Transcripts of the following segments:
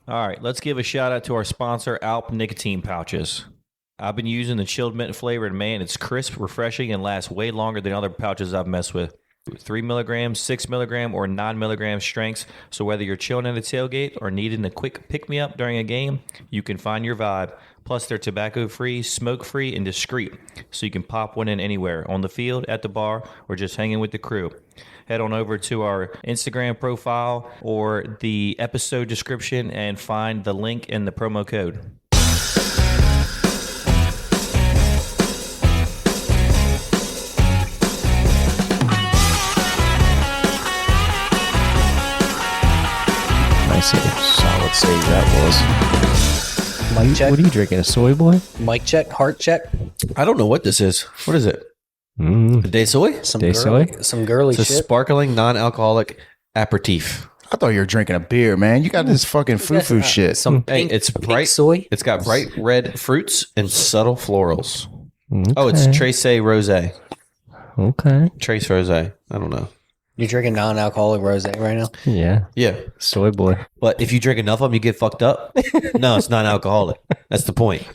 All right, let's give a shout out to our sponsor, Alp Nicotine Pouches. I've been using the chilled mint flavor, and man, it's crisp, refreshing, and lasts way longer than other pouches I've messed with. 3 milligrams, 6 milligram, or 9 milligram strengths. So whether you're chilling at a tailgate or needing a quick pick-me-up during a game, you can find your vibe. Plus, they're tobacco-free, smoke-free, and discreet. So you can pop one in anywhere, on the field, at the bar, or just hanging with the crew. Head on over to our Instagram profile or the episode description and find the link in the promo code. Solid save that was. Mic check. What are you drinking? A soy boy? Mic check. Heart check. I don't know what this is. What is it? A day soy? Some Day soy? Some girly It's a shit. sparkling, non-alcoholic aperitif. I thought you were drinking a beer, man. You got this fucking foo-foo shit. Some Hey, pink, it's pink bright soy. It's got bright red fruits and subtle florals. Okay. Oh, it's Trace Rosé. Okay. Trace Rosé. I don't know. You're drinking non-alcoholic rosé right now. Yeah. Yeah. Soy boy. But if you drink enough of them, you get fucked up. No, it's non-alcoholic. That's the point.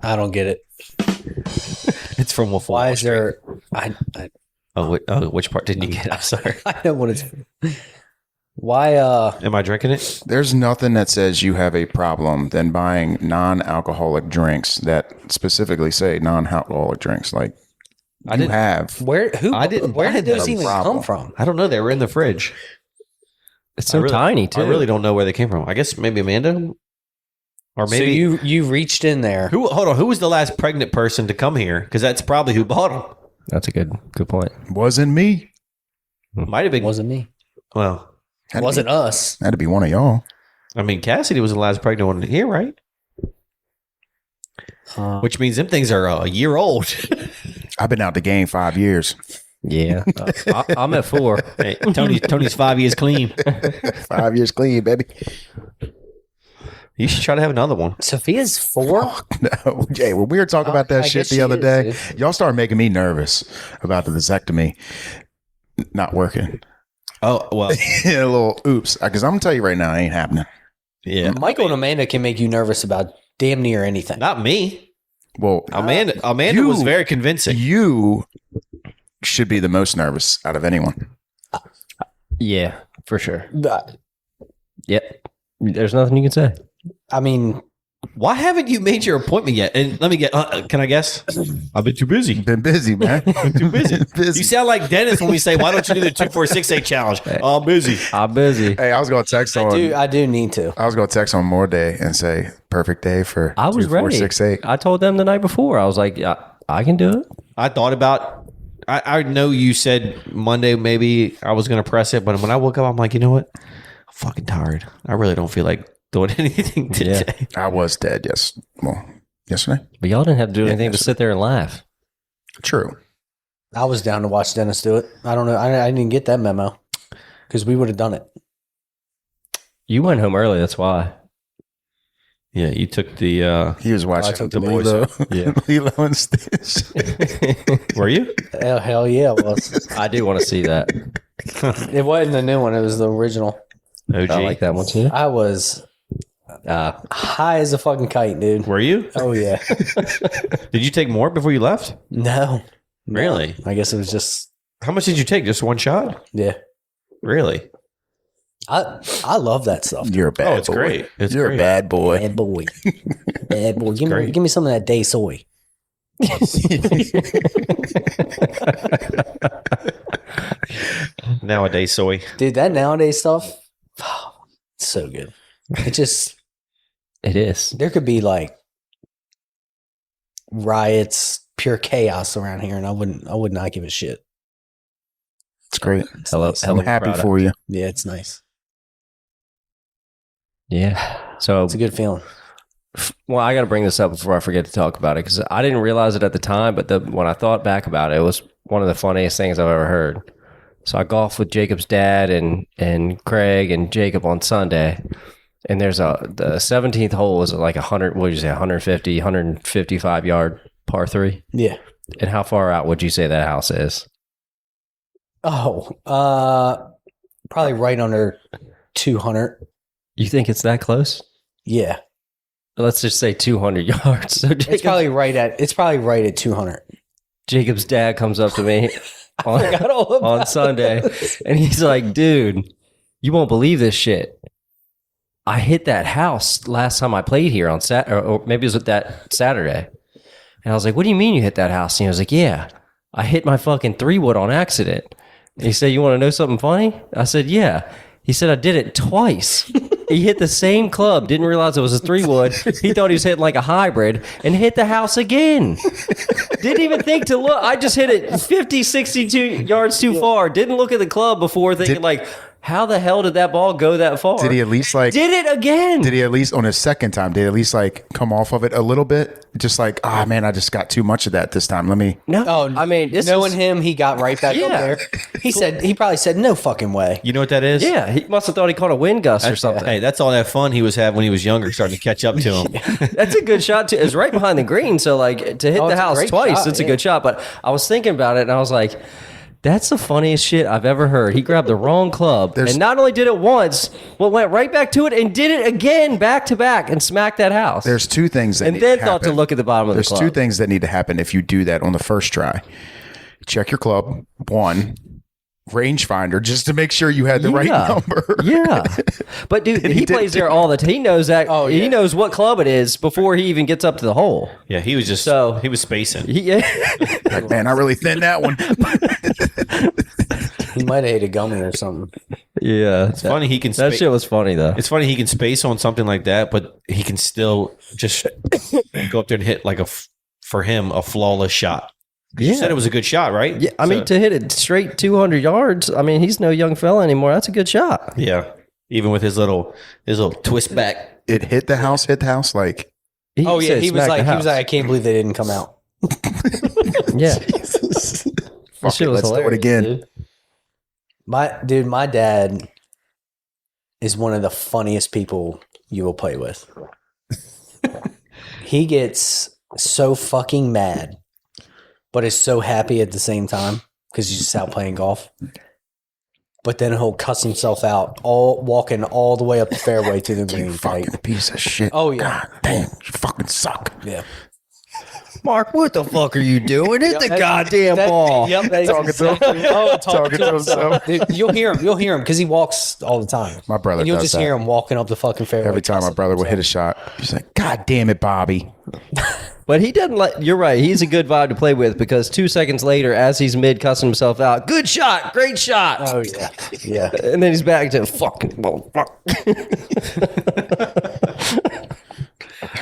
I don't get it. It's from Wolf of Why Wall is Street. there? Which part didn't you get? I'm sorry. I know what it's. Why? Am I drinking it? There's nothing that says you have a problem than buying non-alcoholic drinks that specifically say non-alcoholic drinks. Like I you didn't have. Where? Who? I didn't Where buy did those them. even Problem. come from? I don't know. They were in the fridge. It's so really- tiny, too. I really don't know where they came from. I guess maybe Amanda? Or maybe... So you reached in there. Hold on. Who was the last pregnant person to come here? Because that's probably who bought them. That's a good point. Wasn't me. Might have been... Wasn't me. Well, Had to Wasn't be, us. Had to be one of y'all. I mean, Cassidy was the last pregnant one here, right? Which means them things are a year old. I've been out the game 5 years. Yeah. I'm at 4. Hey, Tony's 5 years clean. 5 years clean, baby. You should try to have another one. Sophia's 4. No, Jay, when we were talking about that I shit guess the she other is, day, y'all started making me nervous about the vasectomy not working. Oh, well, A little oops. Because I'm going to tell you right now, it ain't happening. yeah. Michael and Amanda can make you nervous about damn near anything. Not me. Well, Amanda you- was very convincing. you should be the most nervous out of anyone. Yeah, for sure. Uh, Yep. There's nothing you can say. I mean, Why haven't you made your appointment yet? And let me get, can I guess? I've been too busy. Been busy, man. Too busy. Busy. You sound like Dennis when we say, why don't you do the 2-4-6-8 challenge? Oh, I'm busy. I'm busy. Hey, I was going to text on. I do need to. I was going to text on more day and say perfect day for I was 2, 4, ready. 6, 8. I told them the night before. I was like, I can do it. I thought about, I know you said Monday maybe I was going to press it, but when I woke up, I'm like, you know what? I'm fucking tired. I really don't feel like doing anything today. I was dead. Yesterday. But y'all didn't have to do anything to sit there and laugh. True. I was down to watch Dennis do it. I don't know. I didn't get that memo because we would have done it. You went home early. That's why. Yeah, you took the, He was watching took the the boys. Yeah. Lilo and Stitch. were you? Hell yeah, it was. I do want to see that. It wasn't the new one. It was the original. OG. I like that one too. I was high as a fucking kite, dude. Were you? Oh yeah. Did you take more before you left? No. Really? I guess it was just How much did you take? Just one shot? yeah. Really? I love that stuff. You're a bad boy. Oh, it's great. It's You're great. a bad boy. Bad boy. Bad boy. Give great. me some of that day soy. Nowadays, soy. Dude, that nowadays stuff, it's so good. It just It is. there could be like riots, pure chaos around here, and I would not give a shit. It's great. Hello. I'm happy for you. Yeah, it's nice. Yeah. So, It's a good feeling. well, I got to bring this up before I forget to talk about it because I didn't realize it at the time, but when I thought back about it, it was one of the funniest things I've ever heard. So I golfed with Jacob's dad and Craig and Jacob on Sunday, and there's the 17th hole is like 100. What did you say? 150, 155 yard par 3. Yeah. And how far out would you say that house is? Oh, probably right under 200. You think it's that close? Yeah, Let's just say 200 yards. So it's probably right at 200. Jacob's dad comes up to me Forgot all about on Sunday, and he's like, dude, you won't believe this shit. I hit that house last time I played here on Saturday, or maybe it was that Saturday. And I was like, what do you mean you hit that house? And he was like, yeah, I hit my fucking 3-wood on accident. And he said, you want to know something funny? I said, yeah. He said, I did it twice. He hit the same club, didn't realize it was a 3-wood. He thought he was hitting like a hybrid and hit the house again. Didn't even think to look. I just hit it 50, 62 yards too far. Didn't look at the club before thinking how the hell did that ball go that far? Did he at least Did it again? Did he at least on his second time? Did he at least come off of it a little bit? Just man, I just got too much of that this time. Let me. No, Oh, I mean, knowing him, he got right back up there. He probably said, "No fucking way." You know what that is? Yeah, he must have thought he caught a wind gust or something. Hey, that's all that fun he was having when he was younger, starting to catch up to him. That's a good shot too. It's right behind the green, so to hit the it's a house great twice, shot, it's a yeah. good shot. But I was thinking about it, and I was like, that's the funniest shit I've ever heard. He grabbed the wrong club, and not only did it once, but went right back to it and did it again, back to back, and smacked that house. There's two things that and need then to thought to happen. look at the bottom of There's the club. two things that need to happen if you do that on the first try. Check your club. 1, rangefinder, just to make sure you had the right number. Yeah, but dude, he plays there all the time. He knows that. Oh, yeah. He knows what club it is before he even gets up to the hole. Yeah, he was just So- he was spacing. Like, man, I really thinned that one. He might have ate a gummy or something. Yeah, It's funny he can that shit was funny though. It's funny he can space on something like that, but he can still just go up there and hit for him a flawless shot. You said it was a good shot, right? Yeah, I mean, to hit it straight 200 yards, I mean, he's no young fella anymore. That's a good shot. Yeah. Even with his little twist back. It hit the house. He Oh yeah, said he was smack like, the house. I can't believe they didn't come out. Yeah. Fuck shit it, was let's do it hilarious, again. dude. My dad is one of the funniest people you will play with. He gets so fucking mad, but is so happy at the same time because he's just out playing golf. But then he'll cuss himself out, walking all the way up the fairway to the green. Fucking piece of shit. Oh, yeah. God damn, you fucking suck. Yeah. Mark, what the fuck are you doing? Hit the goddamn ball. Yep, that's Talking to exactly- talking to himself. Dude, you'll hear him because he walks all the time. My brother and you'll does just that. hear him walking up the fucking fairway. Every time my brother would hit a shot, he's like, God damn it, Bobby. But he doesn't let, you're right. He's a good vibe to play with because 2 seconds later, as he's mid cussing himself out, good shot, great shot. Oh yeah, yeah. And then he's back to fucking motherfucker.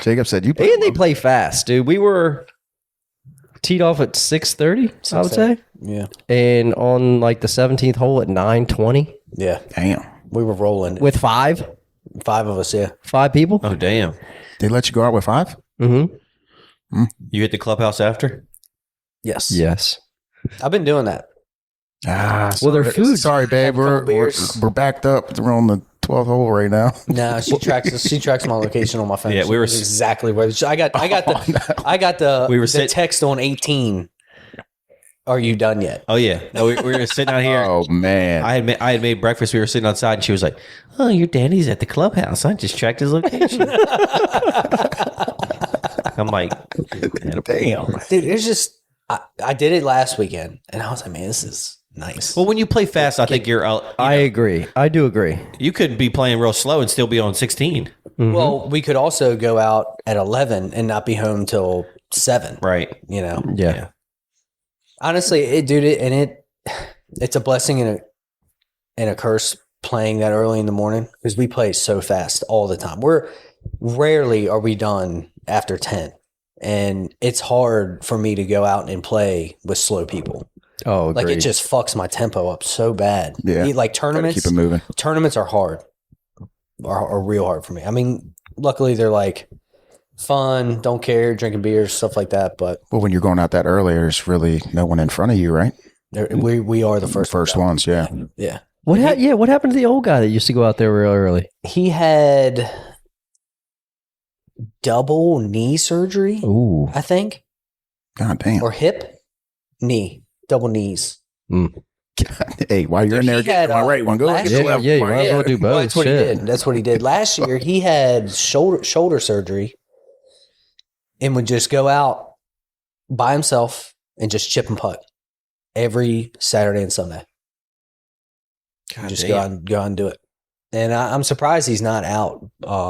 Jacob said, you And they play fast, dude. We were teed off at 6:30, I would say. Yeah, And on like the 17th hole at 9:20 yeah. Damn. We were rolling with five 5 of us. Yeah, people. Oh damn. They let you go out with 5? Mm-hmm. You hit the clubhouse after? yes, Yes. I've been doing that. Well, their food. Sorry, babe. We're backed up. We're on the 12th hole right now. No, she tracks my location on my phone. Yeah, She we were knows exactly where. I got the We were the text on 18. Are you done yet? Oh yeah. No, we were sitting out here. Oh, man. I had made breakfast. We were sitting outside, and she was like, "Oh, your daddy's at the clubhouse. I just tracked his location." I'm like, Damn. Dude, it's just I did it last weekend, and I was like, man, this is nice. well, when you play fast, I think you're out. I agree. I do agree. You could be playing real slow and still be on 16. Well, we could also go out at 11 and not be home till 7. Right. You know, Yeah. honestly, it's a blessing and a curse playing that early in the morning because we play so fast all the time. Rarely are we done after 10, and it's hard for me to go out and play with slow people. Oh, Like agreed. it just fucks my tempo up so bad. Yeah. Like Gotta tournaments, keep it moving. tournaments are hard, are real hard for me. I mean, luckily they're like fun, don't care, drinking beers, stuff like that. But Well, when you're going out that early, there's really no one in front of you, right? we are the first ones, yeah. Yeah. What happened to the old guy that used to go out there real early? He had double knee surgery, Ooh. I think, God damn. or hip, knee, double knees. Mm. Hey, while you're in there getting my right one, go last get year- the left you one. might as well do both. Well, that's what he Shit. did. That's what he did. Last year, he had shoulder surgery and would just go out by himself and just chip and putt every Saturday and Sunday. Just go out and do it. And I'm surprised he's not out.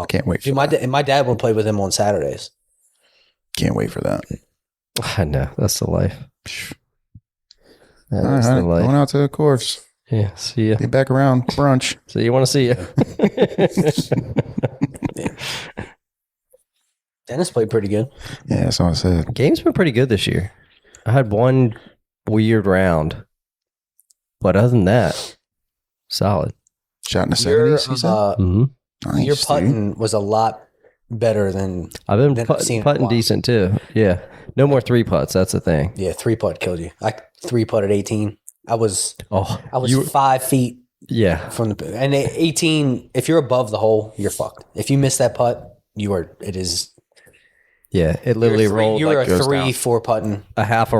Can't wait. Dude, my dad would play with him on Saturdays. Can't wait for that. I know. That's the life. All That's right, the life. going out to the course. Yeah. See ya. Get back around brunch. So you want to see you? Dennis played pretty good. Yeah, that's all I said. Game's been pretty good this year. I had one weird round, but other than that, solid. Shot in the Your, 70s, he said? Mm-hmm. Nice, your dude. putting was a lot better than I've been Then I've seen it a putting lot. decent too. Yeah. No more 3-putts. That's the thing. 3-putt killed you. I 3-putted 18. I was Oh, 5 feet yeah. from the and 18. If you're above the hole, you're fucked. If you miss that putt, it is. Yeah. It literally rolled You were like a goes 3-4 putting. a half a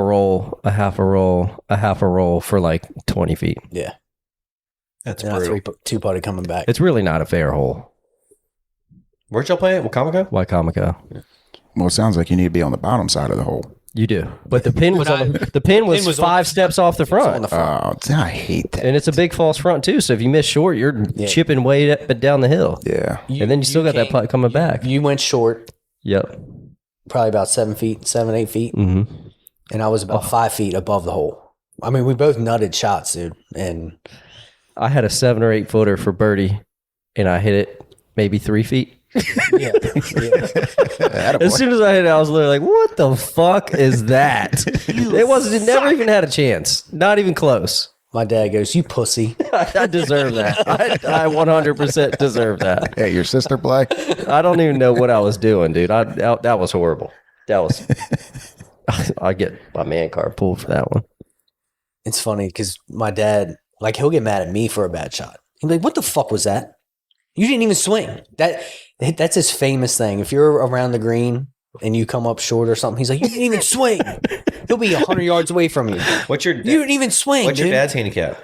roll for like 20 feet. Yeah, That's and I brutal. 2-putted coming back. It's really not a fair hole. Where'd y'all play it? Wacomico? Why Comico? Well, it sounds like you need to be on the bottom side of the hole. You do. But the pin was on the pin was 5 steps off the on front. the front. Oh, I hate that. And it's a big false front too. So if you miss short, you're chipping way up and down the hill. Yeah. And then you still got that putt coming back. You went short, Yep. probably about 7 feet, 8 feet, Mm-hmm. and I was about 5 feet above the hole. I mean, we both nutted shots, dude, and I had a 7 or 8 footer for birdie, and I hit it maybe 3 feet. yeah. As soon as I hit it, I was literally like, "What the fuck is that?" It never even had a chance. Not even close. My dad goes, "You pussy." I deserve that. I 100% deserve that. Hey, your sister play? I don't even know what I was doing, dude. That was horrible. That was. I get my man card pulled for that one. It's funny because my dad, like, he'll get mad at me for a bad shot. He'll be like, "What the fuck was that? You didn't even swing." That's his famous thing. If you're around the green and you come up short or something, he's like, "You didn't even swing." He'll be 100 yards away from you. What's your You didn't even swing. What's your dude. dad's handicap?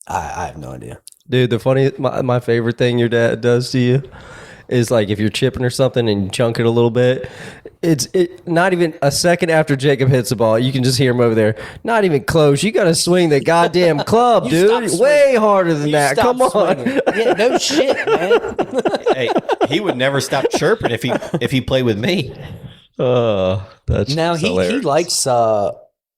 I have no idea. Dude, the funny, my favorite thing your dad does to you is like if you're chipping or something and you chunk it a little bit, it's not even a second after Jacob hits the ball, you can just hear him over there. Not even close. You got to swing the goddamn club, You stop dude. swinging. Way harder than You that. stop Come on. swinging. Yeah, no shit, man. Hey, he would never stop chirping if he played with me. That's Now he hilarious. likes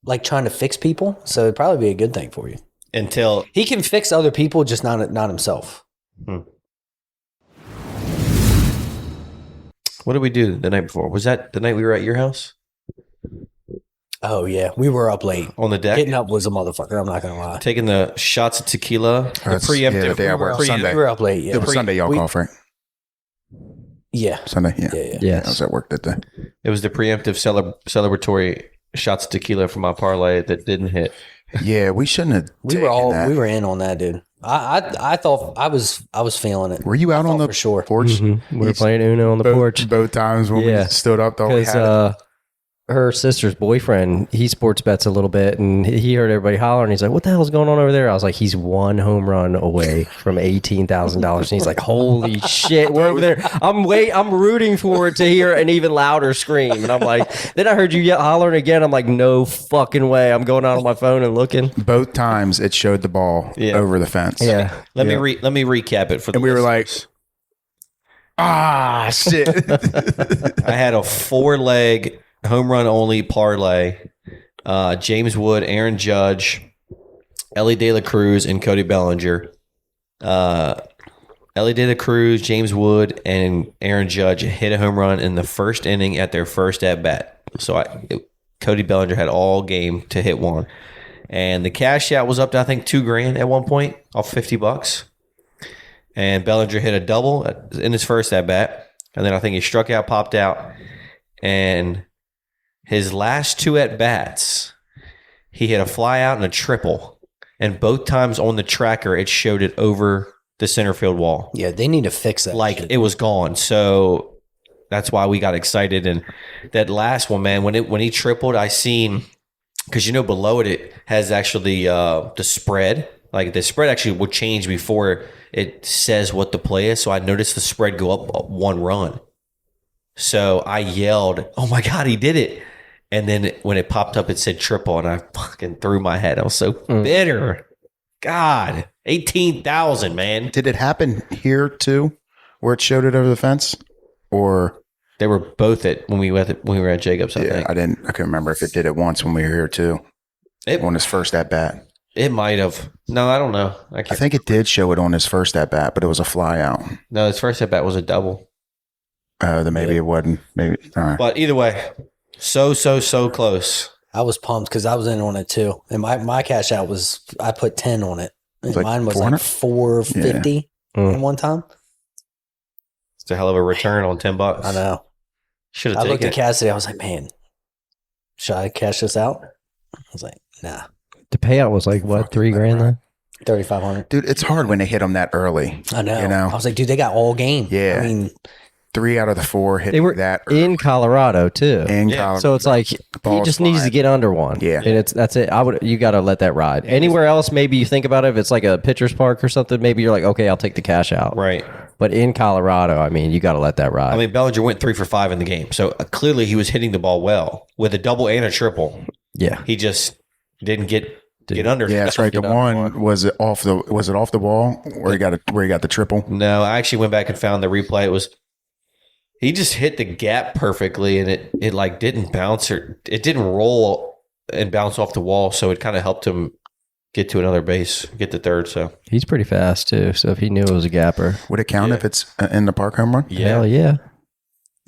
like trying to fix people, so it'd probably be a good thing for you. Until He can fix other people, just not himself. what did we do the night before? Was that the night we were at your house Oh yeah, we were up late. on the deck, Getting up was a motherfucker. I'm not gonna lie. taking the shots of tequila, the That's- preemptive. yeah, the day I worked pre- Sunday. We were up late. Yeah, It was Sunday y'all we- golf, right? Yeah, Sunday? Yeah. yeah. Yes. I was at work that day. It was the preemptive celebratory shots of tequila from my parlay that didn't hit. Yeah, we shouldn't have We taken that. we were in on that, dude. I thought I was feeling it. Were you out on thought the for sure. porch? We were playing Uno on the porch. Both times when Yeah. we stood up, though, we Because had her sister's boyfriend, he sports bets a little bit, and he heard everybody hollering. He's like, "What the hell's going on over there?" I was like, "He's one home run away from $18,000." And he's like, "Holy shit, we're over there!" I'm rooting for it to hear an even louder scream, and I'm like, then I heard you hollering again. I'm like, "No fucking way!" I'm going out on my phone and looking. both times it showed the ball Yeah. over the fence. Yeah, Let me recap it for the And we were like, listeners. ah, shit. I had a 4-leg home run only parlay. James Wood, Aaron Judge, Ellie De La Cruz, and Cody Bellinger. Ellie De La Cruz, James Wood, and Aaron Judge hit a home run in the first inning at their first at bat. So Cody Bellinger had all game to hit one, and the cash out was up to I think $2,000 at one point off $50. And Bellinger hit a double in his first at bat, and then I think he struck out, popped out, and his last 2 at bats, he hit a fly out and a triple, and both times on the tracker it showed it over the center field wall. Yeah, they need to fix that. Like shit. it was gone. So that's why we got excited. And that last one, man, when he tripled, I seen because below it has actually the spread. Like the spread actually will change before it says what the play is. So I noticed the spread go up 1 run. So I yelled, "Oh my God, he did it!" And then when it popped up, it said triple, and I fucking threw my head. I was so bitter. God, 18,000, man. Did it happen here too, where it showed it over the fence, or They were both when we were at Jacobs. I think I couldn't remember if it did it once when we were here too. On his first at bat. It might have. No, I don't know. I think it did show it on his first at bat, but it was a fly out. No, his first at bat was a double. Then maybe it wasn't. Maybe all right. But either way, so close. I was pumped because I was in on it too, and my cash out was I put 10 on it, and like mine was 400? like 450 at one time. It's a hell of a return on $10. I know. Should have I taken looked it. at Cassidy. I was like, man, should I cash this out? I was like, nah, The payout was like what, $3,000 then? 3,500. Dude, it's hard when they hit them that early. I know. You know? I was like, dude, they got all game. Yeah. I mean, 3 out of the 4 hit They were that in Colorado too. in Yeah. Colorado. So it's like he Ball's just needs to flying. get under one. Yeah. And that's it. You got to let that ride. Anywhere else, maybe you think about it. If it's like a pitcher's park or something, maybe you're like, okay, I'll take the cash out. Right. But in Colorado, I mean, you got to let that ride. I mean, Bellinger went 3 for 5 in the game, so clearly he was hitting the ball well with a double and a triple. yeah. He just didn't get under. Yeah, that's right. The one was it off the wall where he got the triple? No, I actually went back and found the replay. It was he just hit the gap perfectly, and it like didn't bounce or it didn't roll and bounce off the wall, so it kind of helped him get to another base, get to third. So He's pretty fast too. So if he knew it was a gapper, Would it count if it's in the park home run? hell yeah.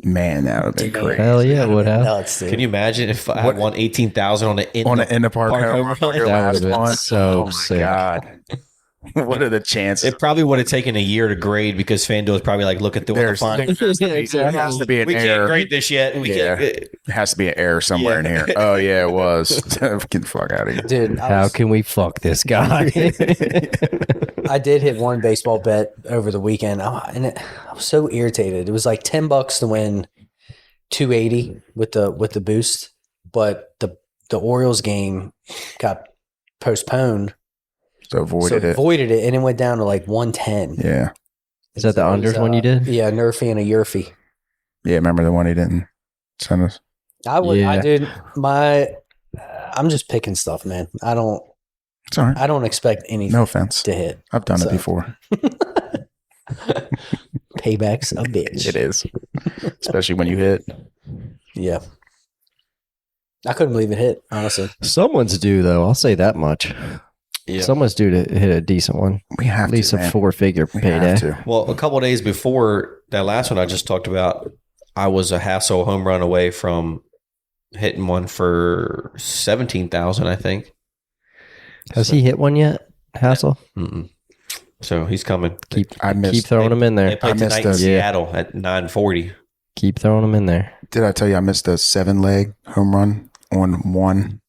Man, that would be great. Hell yeah, it would have. nuts, dude. can you imagine if I had won 18,000 on the In the park home run, your That last would've been one. so Oh my sick. God. What are the chances? It probably would have taken a year to grade because FanDuel is probably like looking through all the There's- fines. There has to be an We can't error. grade this yet. We Yeah. can't. There has to be an error somewhere in here. Oh yeah, it was. Get the fuck out of here. Dude, How can we fuck this guy? I did hit one baseball bet over the weekend, and I was so irritated. It was like $10 to win 280 with the boost, but the Orioles game got postponed, So avoided so it. avoided it, and it went down to like 110. Yeah. Is that the So it was, unders one you did? Yeah, Nerfy and a Yerfy. Yeah, remember the one he didn't send us? I did I'm just picking stuff, man. I don't It's all right. I don't expect anything No offense. to hit. I've done So- it before. Payback's a bitch. It is. Especially when you hit. Yeah. I couldn't believe it hit, honestly. Someone's due though. I'll say that much. Yeah. Someone's due to hit a decent one. We have At least to, a man. 4-figure We payday. have to. Well, a couple of days before that last one I just talked about, I was a hassle home run away from hitting one for 17,000, I think. Has he hit one yet, Hassel? Mm-mm. So he's coming. I missed. Keep throwing him in They there. play I missed tonight in the- Seattle at 9:40. Keep throwing him in there. Did I tell you I missed a 7-leg home run on one?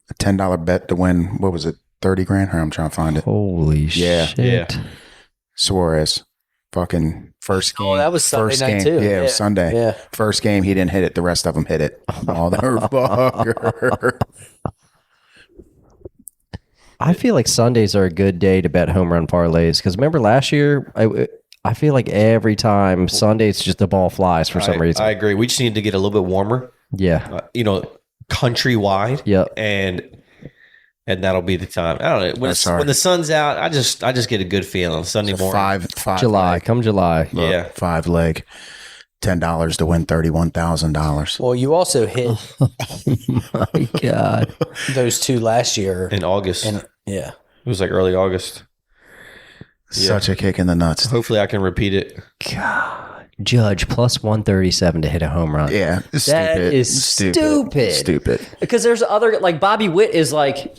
A $10 bet to win. What was it? 30 grand? Here, I'm trying to find it. Holy Yeah. shit. Suarez. Fucking first game. Oh, that was Sunday first night, game. too. Yeah, it was Sunday. Yeah. First game, he didn't hit it. The rest of them hit it. Motherfucker. I feel like Sundays are a good day to bet home run parlays because remember last year, I feel like every time Sundays just the ball flies for some reason. I agree. We just need to get a little bit warmer, yeah. countrywide. Yep. And that'll be the time. I don't know. That's hard. When the sun's out, I just get a good feeling Sunday morning. Five July. leg. Come July. Look, Yeah. 5-leg. $10 to win $31,000. Well, you also hit My God. those two last year. In August. And yeah. It was like early August. Such a kick in the nuts. Hopefully I can repeat it. God. Judge plus 137 to hit a home run. Yeah. It's That stupid. is stupid. Stupid. Because there's other, like Bobby Witt is like,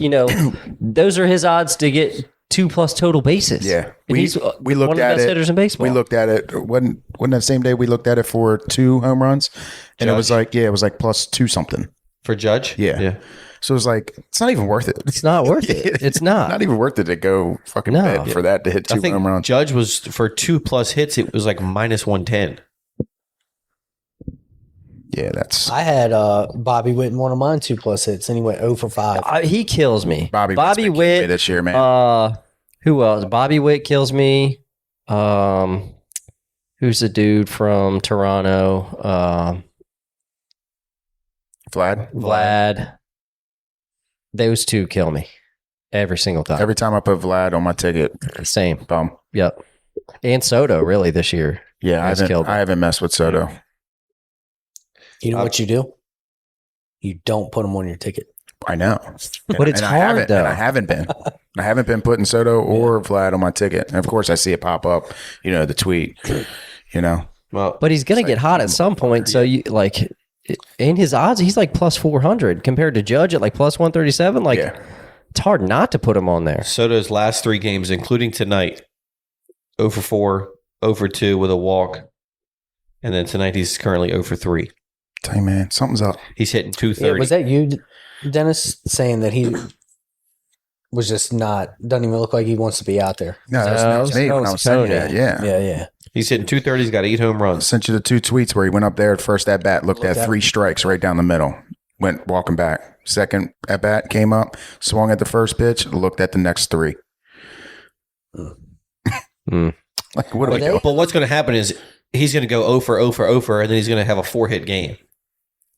those are his odds to get 2+ total bases. Yeah. And he's we looked one of the at best it. hitters in baseball. We looked at it. Wasn't that same day we looked at it for 2 home runs? And it was Judge? like plus 2 something. For Judge? Yeah. So it was like, it's not even worth it. It's not worth it. It's not. Not even worth it to go fucking No. bet for that to hit I 2 think home runs. Judge was for 2+ hits, it was like minus 110. Yeah, that's I had Bobby Witt in one of mine 2+ hits, and he went 0 for 5. He kills me. Bobby Witt Witt this year, man. Who else? Bobby Witt kills me. Who's the dude from Toronto? Vlad. Those two kill me every single time. Every time I put Vlad on my ticket, Same. bum. Yep. And Soto, really, this year. Yeah, Has killed me. I haven't messed with Soto. You know what you do? You don't put him on your ticket. I know, But it's hard, though. And I haven't been. I haven't been putting Soto or Vlad on my ticket. And of course, I see it pop up. The tweet. Well, But he's going to get hot at some point. So, you like, in his odds, he's like plus 400 compared to Judge at like plus 137. Like, it's hard not to put him on there. Soto's last 3 games, including tonight, 0 for 4, 0 for 2 with a walk. And then tonight he's currently 0 for 3. Tell you, man, something's up. He's hitting 230. Was that you, Dennis, saying that he was just doesn't even look like he wants to be out there? No, that was me when I was saying that. Yeah. Yeah. He's hitting 230. He's got 8 home I runs. sent you the 2 tweets where he went up there at first at bat, looked at 3 strikes right down the middle, went walking back. Second at bat came up, swung at the first pitch, looked at the next 3. Like, what are we doing? But what's going to happen is he's going to go 0 for 0 for 0 for, and then he's going to have a 4-hit game.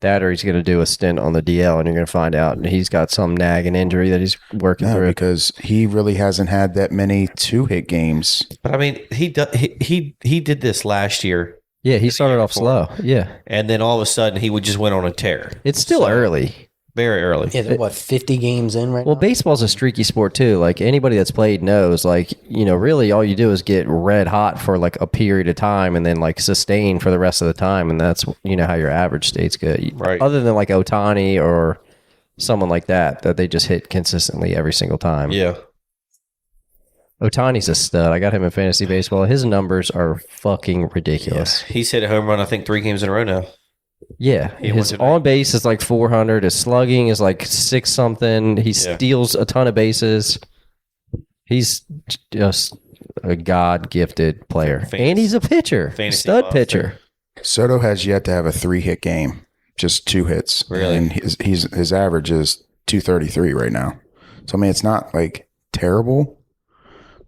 That or he's going to do a stint on the DL, and you're going to find out he's got some nagging injury that he's working through. Because he really hasn't had that many 2-hit games. But I mean, he did this last year, Yeah, he started off slow. Yeah. and then all of a sudden he would just went on a tear. It's still early. Very early. Yeah, they're 50 games in right Well, now? baseball's a streaky sport too. Like anybody that's played knows, like, really all you do is get red hot for like a period of time and then like sustain for the rest of the time. And that's, how your average stays good. Right. Other than like Ohtani or someone like that they just hit consistently every single time. Yeah. Ohtani's a stud. I got him in fantasy baseball. His numbers are fucking ridiculous. He's hit a home run, I think, 3 games in a row now. Yeah, He his went to- on base is like 400. His slugging is like 6 something. He steals a ton of bases. He's just a God gifted player, and he's a pitcher, Fantasy stud monster. pitcher. Soto has yet to have a 3-hit game, just 2 hits. Really? And his average is 233 right now. So, I mean, it's not like terrible.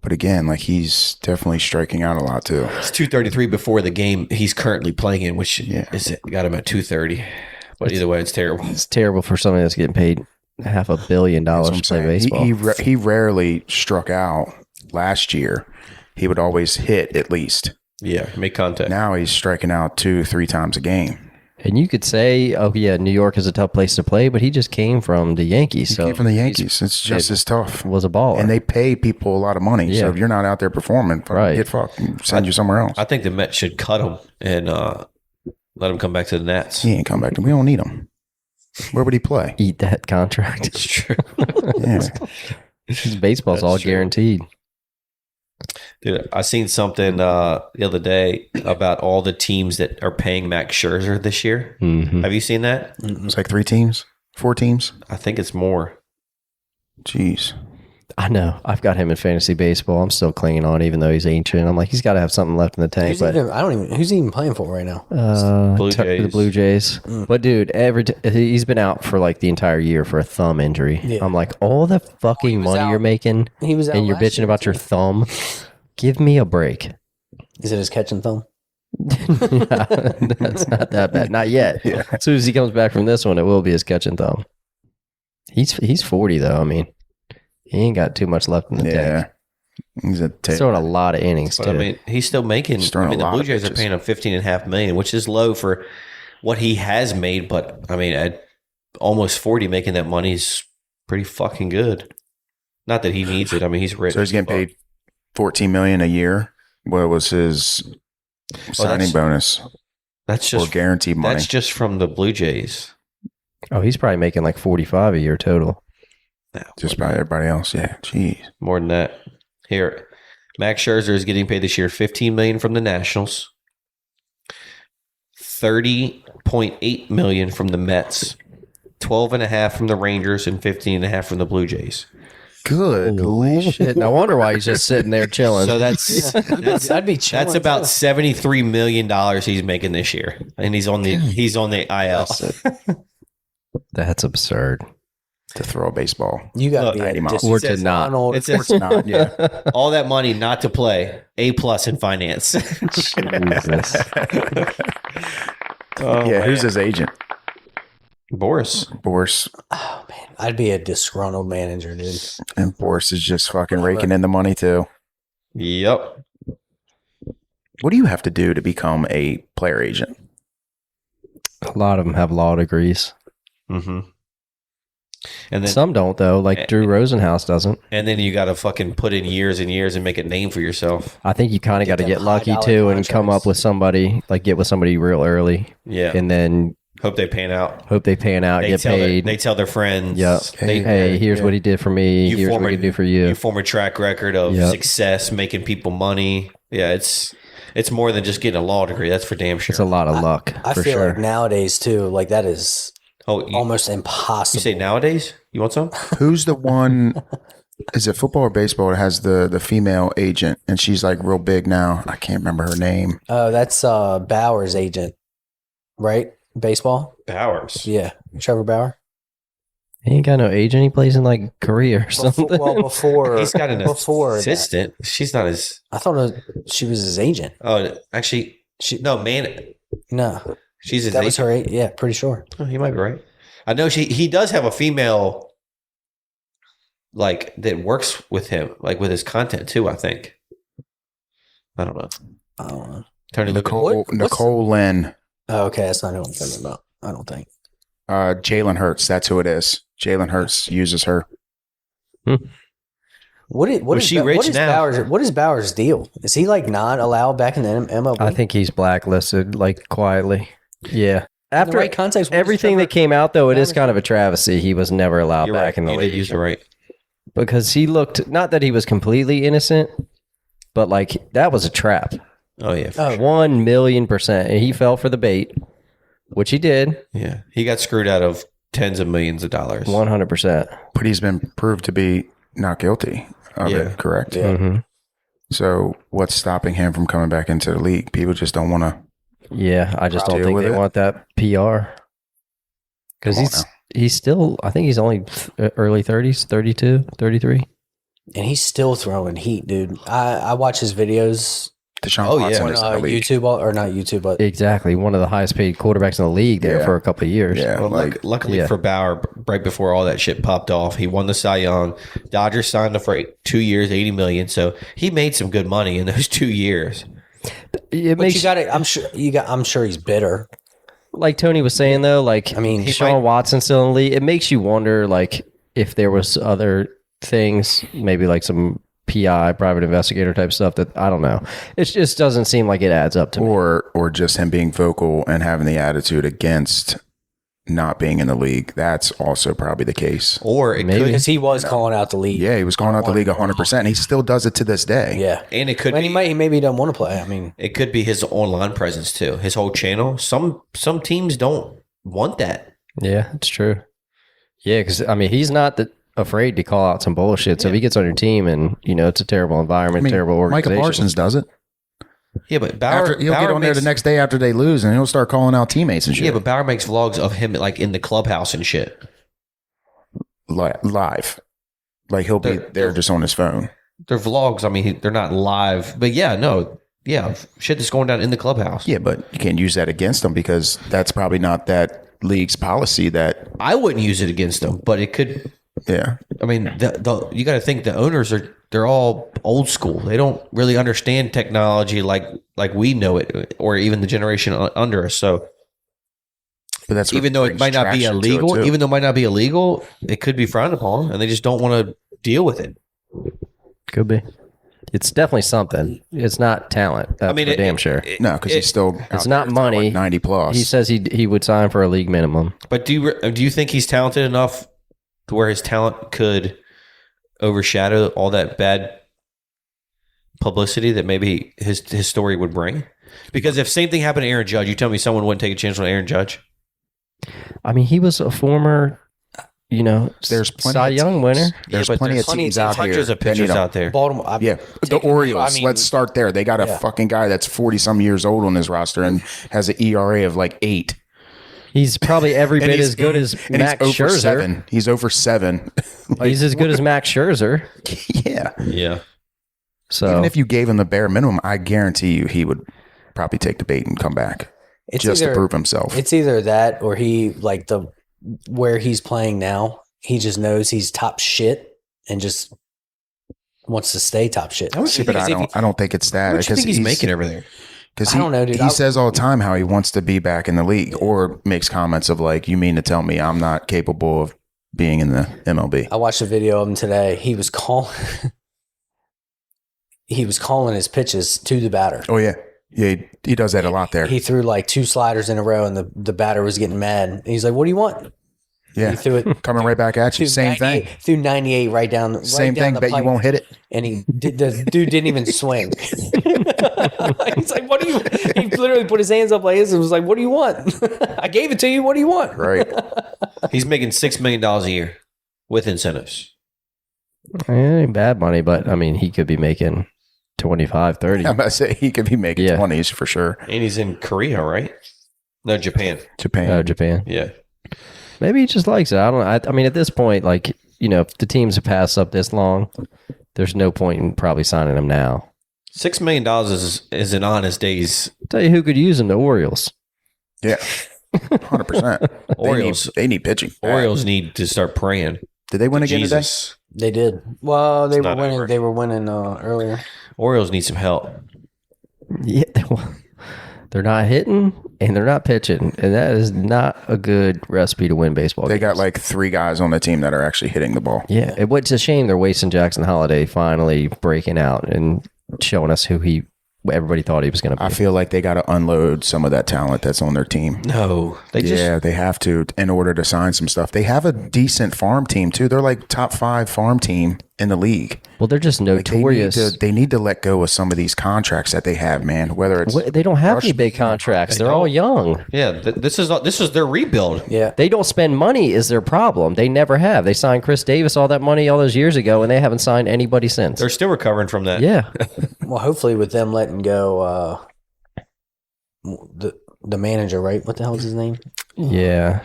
But again, like he's definitely striking out a lot too. It's 233 before the game he's currently playing in, which is got him at 230. But either way, it's terrible. It's terrible for somebody that's getting paid $500 million That's to what I'm play saying. baseball. He rarely struck out last year. He would always hit at least. Yeah, make contact. Now he's striking out 2-3 times a game. And you could say, oh yeah, New York is a tough place to play, but he just came from the Yankees. He So came from the Yankees. It's just as tough. was a baller. And they pay people a lot of money. Yeah. So if you're not out there performing, Right. get fucked and send you somewhere else. I think the Mets should cut him and let him come back to the Nats. He ain't come back. We don't need him. Where would he play? Eat that contract. It's true. Yeah. His baseball's That's all true. guaranteed. Dude, I seen something the other day about all the teams that are paying Max Scherzer this year. Mm-hmm. Have you seen that? It's like 3 teams, 4 teams. I think it's more. Jeez. I know. I've got him in fantasy baseball. I'm still clinging on, even though he's ancient. I'm like, he's got to have something left in the tank. But who's he even playing for right now? Blue the Jays. Blue Jays. But dude, he's been out for like the entire year for a thumb injury. Yeah. I'm like, all the fucking was money out. you're making, He was out and you're last bitching year, about too. your thumb. Give me a break. Is it his catching thumb? Yeah, that's not that bad. Not yet. As soon as he comes back from this one, it will be his catching thumb. He's 40 though. I mean, he ain't got too much left in the Yeah. tank. He's a He's throwing a lot of innings But too. I mean, he's still making. He's throwing I mean, a the lot Blue of Jays are pitches. paying him $15.5 million, which is low for what he has made. But I mean, at almost 40, making that money is pretty fucking good. Not that he needs it. I mean, he's rich. So he's getting paid $14 million a year. What was his signing that's- bonus That's or just guaranteed money? that's just from the Blue Jays. Oh, he's probably making like 45 a year total. Just by everybody else. Yeah. Jeez. More than that. Here, Max Scherzer is getting paid this year $15 million from the Nationals, $30.8 million from the Mets, 12.5 from the Rangers, and 15.5 from the Blue Jays. Good. Holy shit! No wonder why he's just sitting there chilling. So that's I'd be chilling. that's about too. $73 million he's making this year, and he's on the IL. That's absurd. To throw a baseball. You got to Look, be 90 a miles. Or to not. Arnold. It says Not, yeah. all that money not to play. A+ in finance. Jesus. Yeah, who's his agent? Boris. Boris. Oh man, I'd be a disgruntled manager, dude. And Boris is just fucking raking in the money too. Yep. What do you have to do to become a player agent? A lot of them have law degrees. Mm-hmm. And then Some don't though. Like Drew Rosenhaus doesn't. and then you got to fucking put in years and years and make a name for yourself. I think you kind of got to them get lucky high-dollar too and come contracts. up with somebody, like get with somebody real early, Yeah. and then Hope they pan out. hope they pan out, get paid. They tell their friends. Yep. They, Hey, here's what he did for me. You Here's what form he a- can do for you. You form a track record of Yep. success, making people money. Yeah, it's more than just getting a law degree. That's for damn sure. It's a lot of luck I for feel sure. like nowadays too, like that is oh, you, almost you impossible. say nowadays? You want some? Who's the one? Is it football or baseball that has the female agent and she's like real big now? I can't remember her name. Oh, that's Bauer's agent, right? Baseball. Bowers. Yeah, Trevor Bauer. He ain't got no agent. He plays in like Korea or something. Before He's got an before that. assistant. She's not his. I thought she was his agent. Oh, actually, no, man. No, She's his that was agent. her. Yeah, pretty sure. Oh, he might be right. I know he does have a female like that works with him, like with his content too, I think. I don't know. I don't know. Tony Nicole Lynn. Oh, okay, that's not who I'm thinking about. I don't think. Jalen Hurts. That's who it is. Jalen Hurts uses her. What Was is she rich what is now? Bauer's? What is Bauer's deal? Is he like not allowed back in the MLB? I think he's blacklisted, like quietly. Yeah. After right context, what is everything that Trevor- came out, though, it is Bauer's- kind of a travesty. He was never allowed You're back right. in the You did league use it right. because he looked, not that he was completely innocent, but like that was a trap. Oh yeah. for Oh, sure. 1,000,000%. And he fell for the bait, which he did Yeah. He got screwed out of tens of millions of dollars. 100%. But he's been proved to be not guilty of Yeah. it, correct? Yeah. hmm So what's stopping him from coming back into the league? People just don't want to. Yeah. I just don't Deal think with they it. want that PR. Because Come on he's still, I think he's only early 30s, 32, 33. and he's still throwing heat, dude. I watch his videos Deshaun Oh, yeah. Watson on is in the league. YouTube or not YouTube, but Exactly. One of the highest paid quarterbacks in the league there Yeah. for a couple of years. Yeah, Well, like luckily yeah. for Bauer, right before all that shit popped off, he won the Cy Young. Dodgers signed him for 2 years, $80 million. So he made some good money in those 2 years. It but makes you got to. I'm sure he's bitter. like Tony was saying though, like I mean, he Deshaun Watson still in the league. It makes you wonder, like if there was other things, maybe like some PI, private investigator type stuff that I don't know. It just doesn't seem like it adds up to me. or just him being vocal and having the attitude against not being in the league. That's also probably the case. Or it Maybe. could, Because he was calling out the league. Yeah, he was calling out the league 100%. And he still does it to this day. Yeah. and it could And be, he maybe don't want to play. I mean, it could be his online presence too, his whole channel. Some teams don't want that. Yeah, it's true. Yeah, because I mean, he's not afraid to call out some bullshit. So if he gets on your team and it's a terrible I environment, mean, terrible organization. Micah Parsons does it. Yeah, but Bauer, He'll get on there the next day after they lose, and he'll start calling out teammates and shit. Yeah, but Bauer makes vlogs of him like in the clubhouse and shit. Live. Like he'll be there just on his phone. They're vlogs. I mean, they're not live, but yeah, shit that's going down in the clubhouse. Yeah, but you can't use that against him because that's probably not that league's policy. That I wouldn't use it against them, but it could. yeah, I mean, you got to think the owners they're all old school. They don't really understand technology like we know it, or even the generation under us. So but that's what even though it brings might not be traction to it, illegal, too. it could be frowned upon, and they just don't want to deal with it. Could be. It's definitely something. It's not talent. That's for damn sure. no, because he's still It's not money. 90 plus. He says he would sign for a league minimum. But do you think he's talented enough to where his talent could overshadow all that bad publicity that maybe his story would bring? Because if same thing happened to Aaron Judge, you tell me someone wouldn't take a chance on Aaron Judge? I mean, he was a former There's plenty Cy of Young winner. There's plenty of teams out here. Hundreds of that need pitchers him. out there. Baltimore. Yeah, the Orioles. Let's start there. They got a Yeah. fucking guy that's 40-some years old on his roster and has an ERA of like 8. He's probably every bit as good as And Max he's over Scherzer. 7. He's over 7. Like, He's as good as Max Scherzer. yeah. Yeah. So Even if you gave him the bare minimum, I guarantee you he would probably take the bait and come back just to prove himself. It's either that or he like where he's playing now. He just knows he's top shit and just wants to stay top shit. See, but I don't think it's that. What do you think he's making over there? Because I don't know, dude. He says all the time how he wants to be back in the league, or makes comments of like, "You mean to tell me I'm not capable of being in the MLB?" I watched a video of him today. He was calling his pitches to the batter. Oh yeah, yeah. He does that a lot there. He threw like 2 sliders in a row, and the batter was getting mad. And he's like, "What do you want?" Yeah, He threw it. coming right back at you. Same thing. Threw 98 right down. Same thing. The Bet you pipe. won't hit it. And the dude didn't even swing. He's like, "What do you?" He literally put his hands up like this and was like, "What do you want?" I gave it to you. What do you want? Right. He's making $6 million a year with incentives. it ain't bad money, but I mean, he could be making 25, 30. I'm about to say he could be making Yeah. 20s for sure. And he's in Korea, right? No, Japan. Japan. Japan. Yeah. Maybe he just likes it. I don't know. I mean, at this point, like, if the teams have passed up this long, there's no point in probably signing him now. $6 million is an honest day's. Tell you who could use him, the Orioles. Yeah. 100%. Orioles. They need pitching. Orioles need to start praying. Did they win again today? Jesus. They did. Well, they It's were not winning. over. They were winning earlier. Orioles need some help. Yeah, they're not hitting and they're not pitching, and that is not a good recipe to win baseball. They games. got like 3 guys on the team that are actually hitting the ball. Yeah, it's a shame they're wasting Jackson Holiday finally breaking out and showing us who everybody thought he was going to be. I feel like they got to unload some of that talent that's on their team. No. They They have to in order to sign some stuff. They have a decent farm team too. They're like top 5 farm team in the league. Well, they're just Like, notorious. they need to let go of some of these contracts that they have, man. Whether it's They don't have any big contracts. They're all young. Yeah, this is their rebuild. Yeah. They don't spend money is their problem. They never have. They signed Chris Davis all that money all those years ago, and they haven't signed anybody since. They're still recovering from that. Yeah. Well, hopefully with them letting go the manager, right? What the hell is his name? Yeah.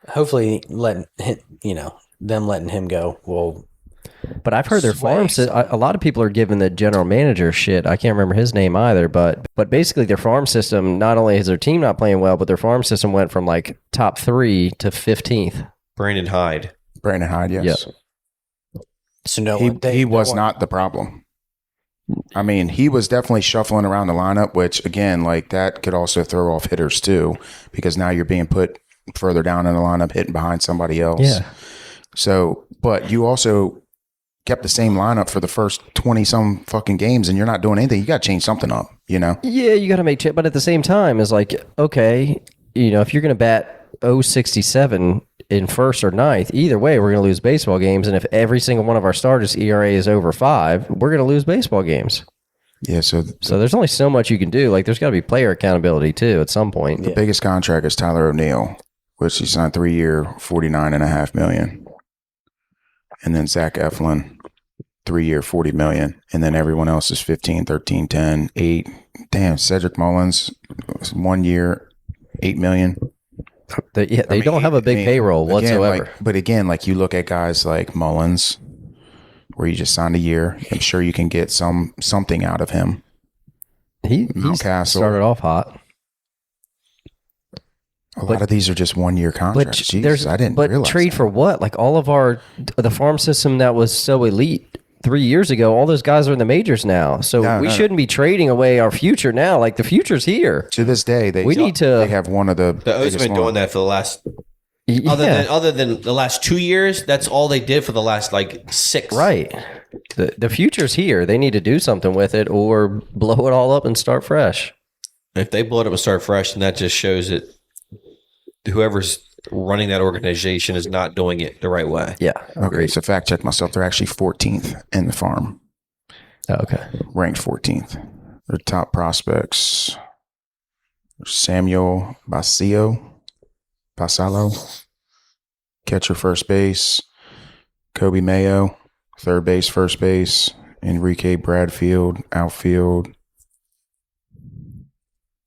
Hopefully letting them letting him go will. But I've heard their farm a lot of people are giving the general manager shit. I can't remember his name either, but basically their farm system, not only is their team not playing well, but their farm system went from like top 3 to 15th. Brandon Hyde. yes. Yep. So no, He was not the problem. I mean, he was definitely shuffling around the lineup, which again, like that could also throw off hitters too, because now you're being put further down in the lineup, hitting behind somebody else. Yeah. So, but you also kept the same lineup for the first 20 some fucking games and you're not doing anything. You got to change something up, Yeah, you got to make but at the same time, it's like, okay, if you're going to bat 0.67 in first or ninth, either way, we're going to lose baseball games. And if every single one of our starters' ERA is over 5, we're going to lose baseball games. Yeah. So there's only so much you can do. Like, there's got to be player accountability too at some point. the biggest contract is Tyler O'Neill, which he signed 3-year, $49.5 million. And then Zach Eflin, 3-year, $40 million. And then everyone else is 15, 13, 10, 8. Damn, Cedric Mullins, 1 year, $8 million. They don't have a big payroll whatsoever. But again, like you look at guys like Mullins, where you just signed a year. I'm sure you can get something out of him. He Mountcastle. started off hot. A lot of these are just 1 year contracts. Jesus, I didn't realize. Trade that. for what? Like all of the farm system that was so elite 3 years ago, all those guys are in the majors now. So we shouldn't be trading away our future now. Like the future's here. To this day, they have one of the. The O's been doing that for the last. Other than the last 2 years, that's all they did for the last like 6. Right. The future's here. They need to do something with it or blow it all up and start fresh. If they blow it up and start fresh, then that just shows that whoever's running that organization is not doing it the right way. Yeah. Okay, so fact check myself. They're actually 14th in the farm. Okay. Ranked 14th. Their top prospects: Samuel Basalo, catcher, first base, Kobe Mayo, third base, first base, Enrique Bradfield, outfield,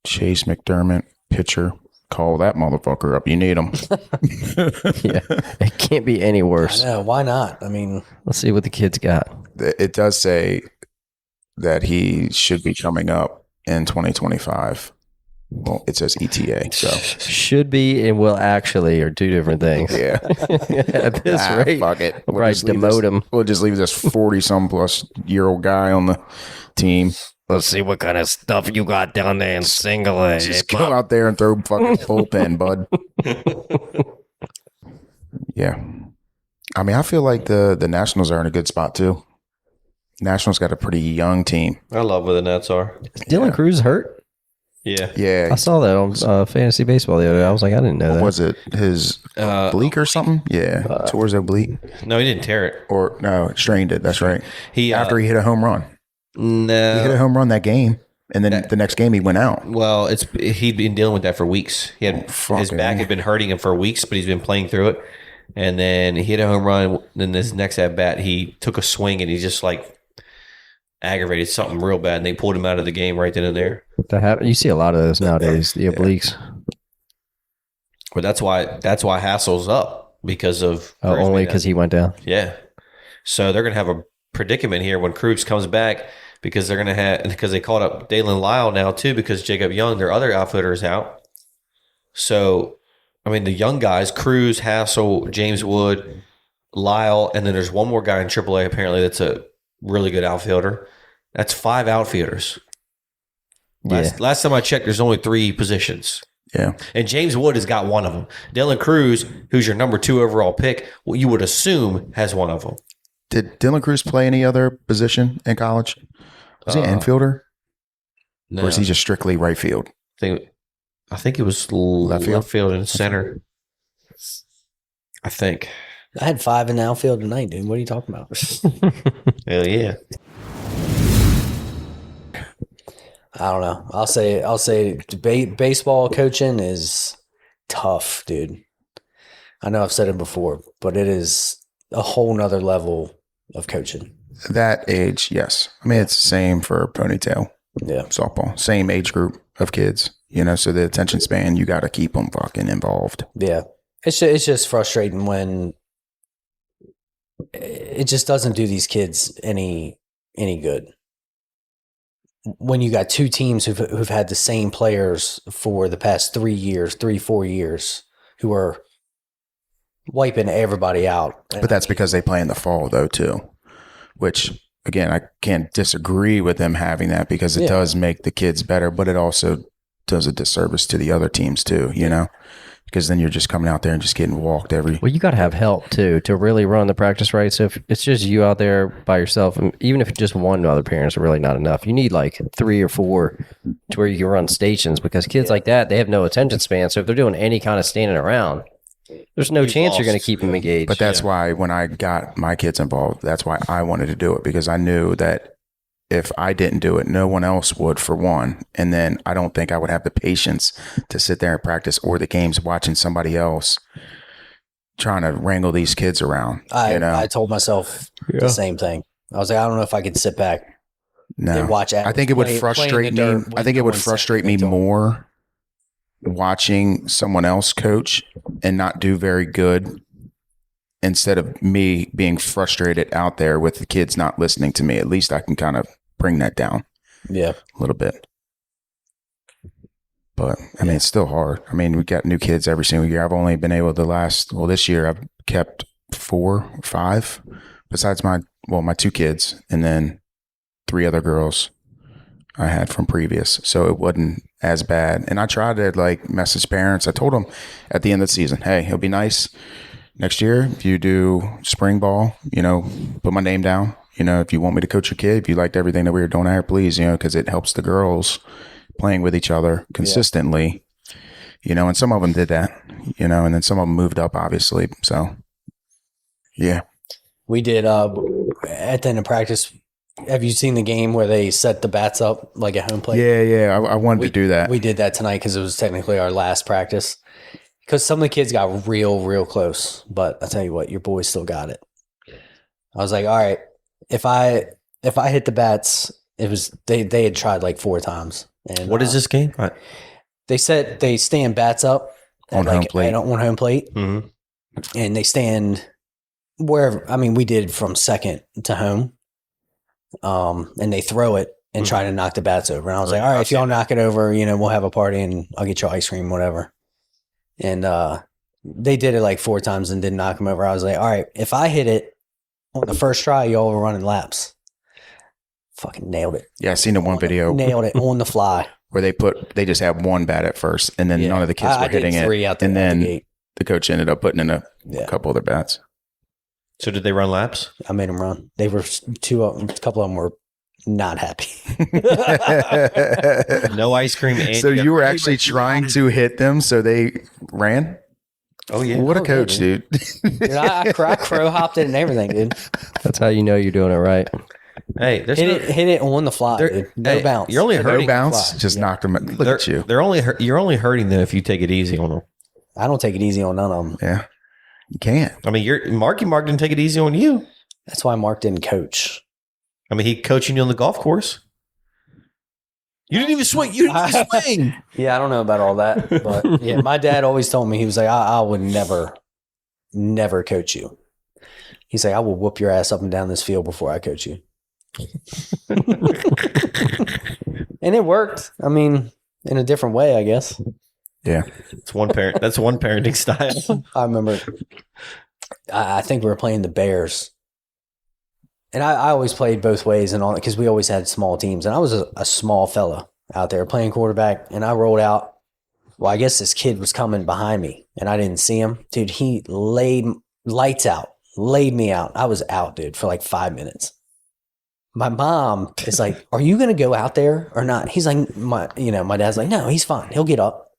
Chase McDermott, pitcher. Call that motherfucker up. You need him. Yeah, it can't be any I worse. know. Why not? I mean, Let's see what the kid's got. It does say that he should be coming up in 2025. Well, it says ETA. So Should be and will actually are two different things. yeah, At this rate, fuck it. we'll probably just leave demote him. We'll just leave this 40-some-plus-year-old guy on the team. Let's see what kind of stuff you got down there in single A. Just go out there and throw fucking bullpen, bud. Yeah. I mean, I feel like the Nationals are in a good spot too. Nationals got a pretty young team. I love where the Nets are. Dylan Cruz hurt? Yeah. Yeah. I saw that on fantasy baseball the other day. I was like, I didn't know that. Was it his oblique or something? Yeah. Towards oblique. No, he didn't tear it. Or no, strained it. That's right. He After he hit a home run. He hit a home run that game. And then the next game he went out. Well, he'd been dealing with that for weeks. He had his back had been hurting him for weeks, but he's been playing through it. And then he hit a home run. Then this next at bat, he took a swing and he just like aggravated something real bad, and they pulled him out of the game right then and there. You see a lot of those nowadays, the obliques. But that's why Hassel's up because of Only because he went down. Yeah. So they're gonna have a predicament here when Cruz comes back because they called up Dalen Lyle now too because Jacob Young, their other outfielder, is out. So I mean the young guys, Cruz, Hassel, James Wood, Lyle, and then there's one more guy in AAA apparently that's a really good outfielder. That's 5 outfielders. Last time I checked, there's only 3 positions. Yeah. And James Wood has got one of them. Dylan Cruz, who's your number 2 overall pick, well, you would assume has one of them. Did Dylan Cruz play any other position in college? Was he an infielder? No. Or is he just strictly right field? I think it was left field and center. I think. I had 5 in the outfield tonight, dude. What are you talking about? Hell yeah. I don't know. I'll say baseball coaching is tough, dude. I know I've said it before, but it is a whole nother level of coaching. That age, yes. I mean, it's the same for ponytail Yeah. softball. Same age group of kids, so the attention span, you got to keep them fucking involved. Yeah. It's just frustrating when it just doesn't do these kids any good. When you got 2 teams who've had the same players for the past 4 years, who are wiping everybody out. But that's because they play in the fall, though, too. Which, again, I can't disagree with them having that because it does make the kids better, but it also does a disservice to the other teams, too, Because then you're just coming out there and just getting walked every. Well, you got to have help too to really run the practice right. So if it's just you out there by yourself, and even if just one other parent's really not enough, you need like 3 or 4 to where you can run stations because kids like that, they have no attention span. So if they're doing any kind of standing around, there's no chance you're going to keep them engaged. But that's why when I got my kids involved, that's why I wanted to do it because I knew that if I didn't do it, no one else would, for one. And then I don't think I would have the patience to sit there and practice or the games watching somebody else trying to wrangle these kids around. I told myself the same thing. I was like, I don't know if I could sit back and watch. I think it would frustrate me. I think it would frustrate me more watching someone else coach and not do very good instead of me being frustrated out there with the kids not listening to me. At least I can kind of bring that down a little bit. But I mean, it's still hard. I mean, we got new kids every single year. I've only been able to this year I've kept 4 or 5 besides my 2 kids and then 3 other girls I had from previous. So it wasn't as bad. And I tried to message parents. I told them at the end of the season, hey, it'll be nice next year if you do spring ball, put my name down. If you want me to coach your kid, if you liked everything that we were doing out here, please, because it helps the girls playing with each other consistently, and some of them did that, and then some of them moved up, obviously. So, yeah. We did, at the end of practice, have you seen the game where they set the bats up like at home plate? Yeah. I wanted to do that. We did that tonight because it was technically our last practice. because some of the kids got real close. But I tell you what, your boy still got it. I was like, all right, if I hit the bats, it was they had tried like 4 times. And What is this game? They said they stand bats up On home plate. on home plate, Mm-hmm. and they stand wherever. I mean, we did from second to home, and they throw it and try to knock the bats over. And I was like, all right, if y'all knock it over, we'll have a party and I'll get you ice cream, whatever. And they did it like 4 times and didn't knock them over. I was like, all right, if I hit it on the first try, y'all were running laps. Fucking nailed it. Yeah, I seen the one video Nailed it on the fly. where they just had one bat at first, and then none of the kids were hitting it. 3 out there And out then the gate. the coach ended up putting in a couple other bats. So did they run laps? I made them run. They were a couple of them were not happy. No ice cream. And So you were actually trying to hit them, so they ran? Oh yeah. What a coach, dude. Dude, I crow hopped it and everything, dude. That's how you know you're doing it right. Hey, there's Hit it on the fly, dude. No bounce. You're only No hurting. bounce, fly. just knocked them. Look at you. You're only hurting them if you take it easy on them. I don't take it easy on none of them. Yeah, you can't. I mean, Mark didn't take it easy on you. That's why Mark didn't coach. I mean, he coaching you on the golf course. You didn't even swing. You didn't even swing. Yeah, I don't know about all that, but yeah, my dad always told me, he was like, I would never coach you. He's like, I will whoop your ass up and down this field before I coach you. And it worked. I mean, in a different way, I guess. Yeah. It's one parent. That's one parenting style. I remember, I think we were playing the Bears. And I always played both ways and all that because we always had small teams. And I was a small fella out there playing quarterback. And I rolled out. Well, I guess this kid was coming behind me and I didn't see him. Dude, he laid me out. I was out, dude, for like 5 minutes. My mom is like, are you going to go out there or not? He's like, my dad's like, no, he's fine. He'll get up.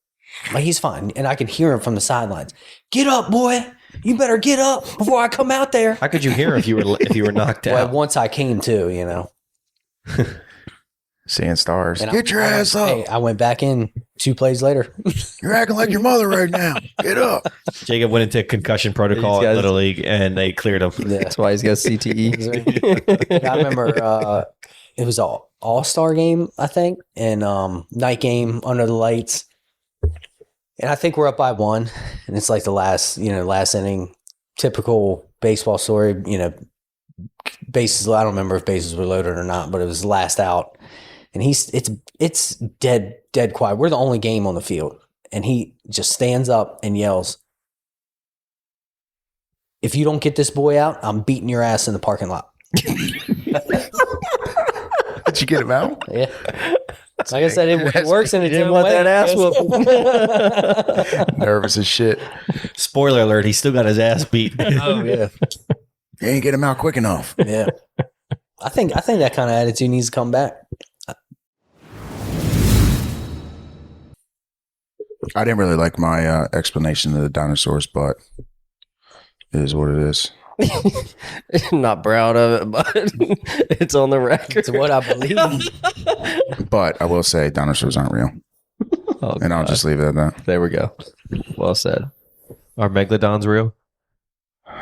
Like, he's fine. And I can hear him from the sidelines. Get up, boy. You better get up before I come out there. How could you hear if you were knocked Well, out? once I came to, Seeing stars. And Get your ass up. Hey, I went back in 2 plays later. You're acting like your mother right now. Get up. Jacob went into concussion protocol These at guys- Little League, and they cleared him. That's why he's got CTE. I remember it was an all-star game, I think, and night game under the lights. And I think we're up by 1, and it's like the last inning, typical baseball story, bases. I don't remember if bases were loaded or not, but it was last out. And it's dead quiet. We're the only game on the field. And he just stands up and yells, if you don't get this boy out, I'm beating your ass in the parking lot. Did you get him out? Yeah. Like I said, it works in a didn't different want way. that ass whooping. Nervous as shit. Spoiler alert: he still got his ass beat. Oh, yeah. You ain't get him out quick enough. Yeah. I think that kind of attitude needs to come back. I didn't really like my explanation of the dinosaurs, but it is what it is. Not proud of it, but it's on the record. It's what I believe. But I will say dinosaurs aren't real. Oh, And I'll God. just leave it at that. There we go. Well said. Are megalodons real?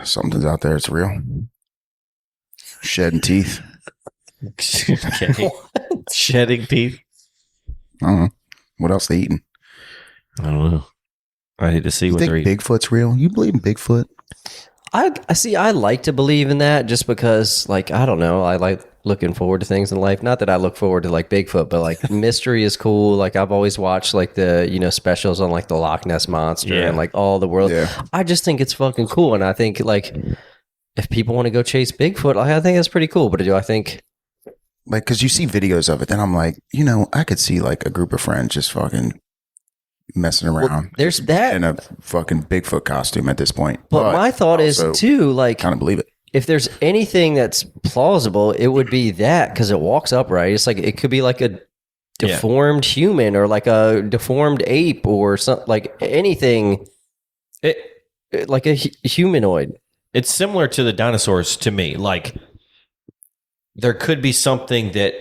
Something's out there. It's real. Shedding teeth. Okay. Shedding teeth. I don't know. What else they eating? I don't know. I need to see You what think they're eating. Bigfoot's real? You believe in Bigfoot? I see. I like to believe in that just because, like, I don't know. I like looking forward to things in life. Not that I look forward to like Bigfoot, but like mystery is cool. Like I've always watched like the specials on like the Loch Ness monster Yeah. and like all the world. Yeah. I just think it's fucking cool, and I think like if people want to go chase Bigfoot, like, I think that's pretty cool. But do I think? Like, because you see videos of it, then I'm like, I could see like a group of friends just fucking messing around Well, there's that. in a fucking Bigfoot costume at this point. But my thought is also too, like, kind of believe it. if there's anything that's plausible, it would be that because it walks upright. It's like it could be like a deformed human or like a deformed ape or something, like anything, like a humanoid. It's similar to the dinosaurs to me. Like there could be something that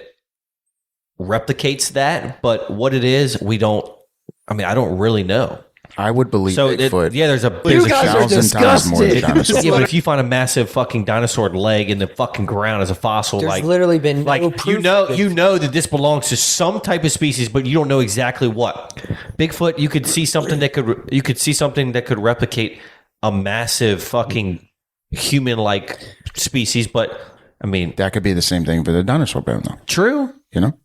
replicates that, but what it is, I don't really know. I would believe So Bigfoot. there's a You a guys are 1,000 times more than disgusting. dinosaurs. yeah, but if you find a massive fucking dinosaur leg in the fucking ground as a fossil, There's like literally been like no proof you know that this belongs to some type of species, but you don't know exactly what. Bigfoot, you could see something that could replicate a massive fucking human-like species, but I mean, That could be the same thing for the dinosaur bone, though. true, You know,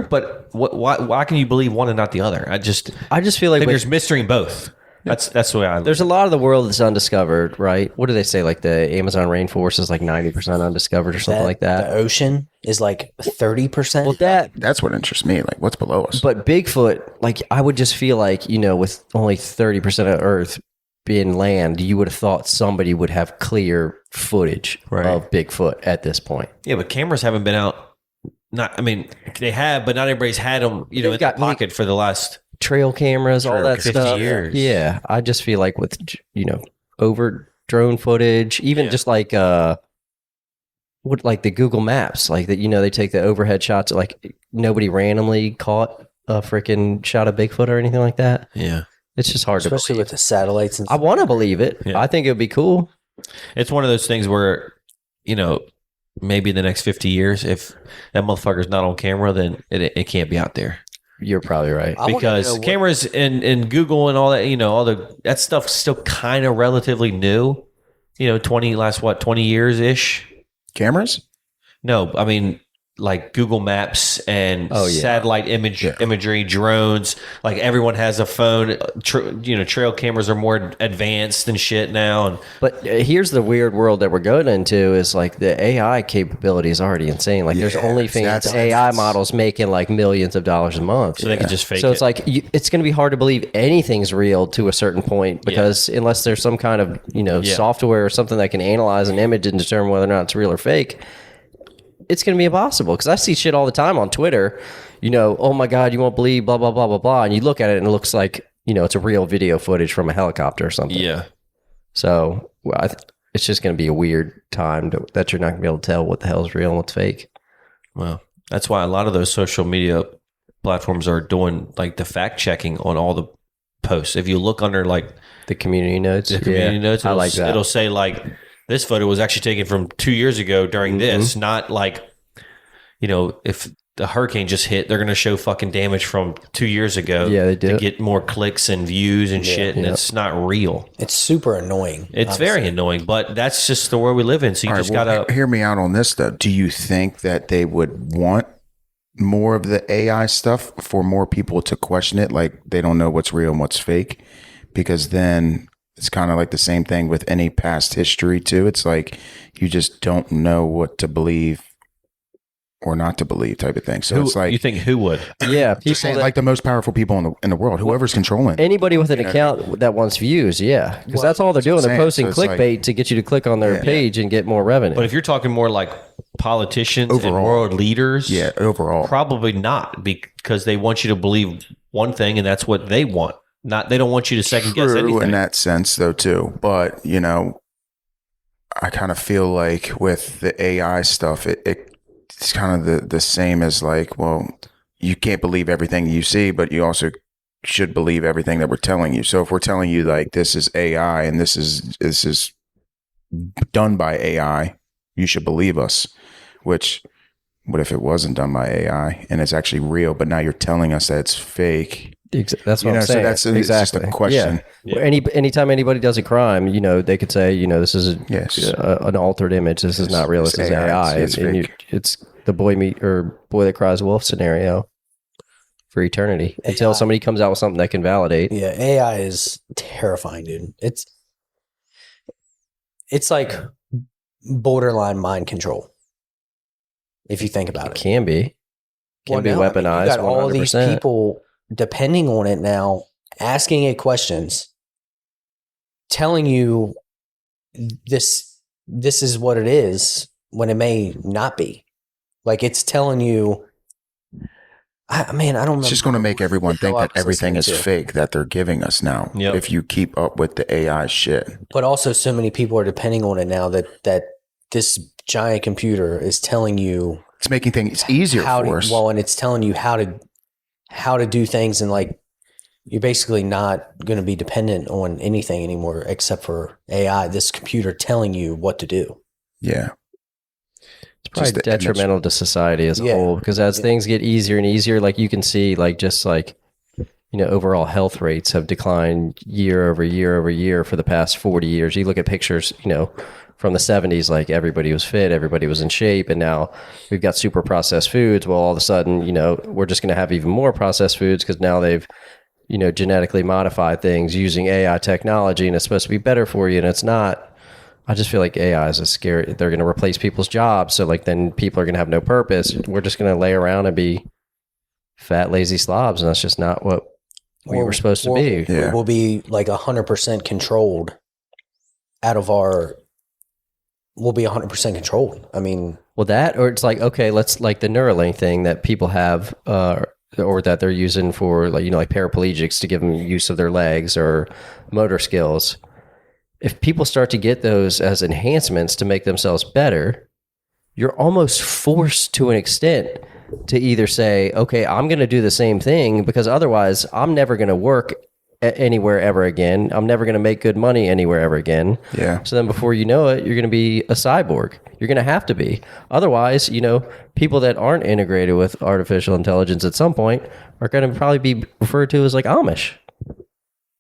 but why can you believe one and not the other? I just feel like think there's mystery in both. That's the way I. there's a lot of the world that's undiscovered, right? What do they say? Like the Amazon rainforest is like 90% undiscovered or something like that. The ocean is like 30%. Well, that's what interests me. Like, what's below us? but Bigfoot, like I would just feel like, with only 30% of Earth being land, you would have thought somebody would have clear footage of Bigfoot at this point. Yeah, but cameras haven't been out. They have, but not everybody's had them. In their pocket for the last Trail cameras, all that 50 stuff. years. Yeah, I just feel like with over drone footage, even just like like the Google Maps, like that. They take the overhead shots. Like nobody randomly caught a freaking shot of Bigfoot or anything like that. Yeah, it's just hard especially to with the satellites. And I want to believe it. Yeah. I think it would be cool. it's one of those things where maybe in the next 50 years, if that motherfucker's not on camera, then it can't be out there. You're probably right. I wanna Because know cameras and Google and all that, that stuff's still kind of relatively new. 20 years ish. Cameras? No, I mean like Google Maps and satellite imagery, drones. Like everyone has a phone. Trail cameras are more advanced and shit now. But here's the weird world that we're going into is like the AI capability is already insane. Like there's OnlyFans AI models making like millions of dollars a month. So they can just fake So it. it's like it's going to be hard to believe anything's real to a certain point because unless there's some kind of software or something that can analyze an image and determine whether or not it's real or fake, it's going to be impossible. Because I see shit all the time on Twitter. Oh my God, you won't believe blah blah blah blah blah, and you look at it and it looks like it's a real video footage from a helicopter or something. Yeah. So it's just going to be a weird time that you're not going to be able to tell what the hell is real and what's fake. Well, that's why a lot of those social media platforms are doing like the fact checking on all the posts. If you look under like The community notes. the community notes, I like that. It'll say like this photo was actually taken from 2 years ago during this, not like if the hurricane just hit, they're going to show fucking damage from 2 years ago. Yeah, they do. to get more clicks and views and shit, and it's not real. It's super annoying. It's very annoying, but that's just the world we live in. So you just gotta hear me out on this though. Do you think that they would want more of the AI stuff for more people to question it? Like they don't know what's real and what's fake, because then it's kind of like the same thing with any past history too. It's like you just don't know what to believe or not to believe type of thing. So it's like you think who would? Yeah, people just saying, like the most powerful people in the world, whoever's controlling. anybody with an account that wants views, because that's all they're doing. They're posting So it's clickbait to get you to click on their page and get more revenue. But if you're talking more like politicians and world leaders, overall, probably not, because they want you to believe one thing and that's what they want. They don't want you to second guess True anything. in that sense though too. But I kind of feel like with the AI stuff, it's kind of the same as like, well, you can't believe everything you see, but you also should believe everything that we're telling you. So if we're telling you like this is AI and this is done by AI, you should believe us. Which, what if it wasn't done by AI and it's actually real, but now you're telling us that it's fake? That's what I'm saying. So that's it's just a question. Yeah. Anytime anybody does a crime, they could say, this is an altered image. This is not real. This is AI. It's the boy that cries wolf scenario for eternity until somebody comes out with something that can validate. Yeah, AI is terrifying, dude. It's like borderline mind control. If you think about it, Can be weaponized. You got all 100%. these people depending on it now, asking it questions, telling you this is what it is when it may not be. Like it's telling you, I don't know. It's just going to make everyone think that everything is fake that they're giving us now. Yep. If you keep up with the AI shit. But also so many people are depending on it now that this giant computer is telling you. It's making things easier for us. Well, and it's telling you how to do things and like you're basically not going to be dependent on anything anymore except for AI, this computer telling you what to do. Yeah. It's probably the detrimental to society as a Yeah. whole, because as things get easier and easier, like you can see, like just like, you know, overall health rates have declined year over year over year for the past 40 years. You look at pictures, you know, from the 70s, like everybody was fit, everybody was in shape, and now we've got super processed foods. Well, all of a sudden, you know, we're just going to have even more processed foods because now they've, you know, genetically modified things using AI technology, and it's supposed to be better for you, and it's not. I just feel like AI is a scary. They're going to replace people's jobs, so like then people are going to have no purpose. We're just going to lay around and be fat, lazy slobs, and that's just not what we were supposed to be. Yeah. We'll be like 100% controlled out of our. We'll be 100% controlled. I mean, Well, that, or it's like, okay, let's, like the Neuralink thing that people have, or that they're using for, like, you know, like paraplegics to give them use of their legs or motor skills. If people start to get those as enhancements to make themselves better, you're almost forced to an extent to either say, okay, I'm going to do the same thing, because otherwise I'm never going to work anywhere ever again. I'm never going to make good money anywhere ever again. Yeah. So then before you know it, you're going to be a cyborg. You're going to have to be. Otherwise, you know, people that aren't integrated with artificial intelligence at some point are going to probably be referred to as like Amish.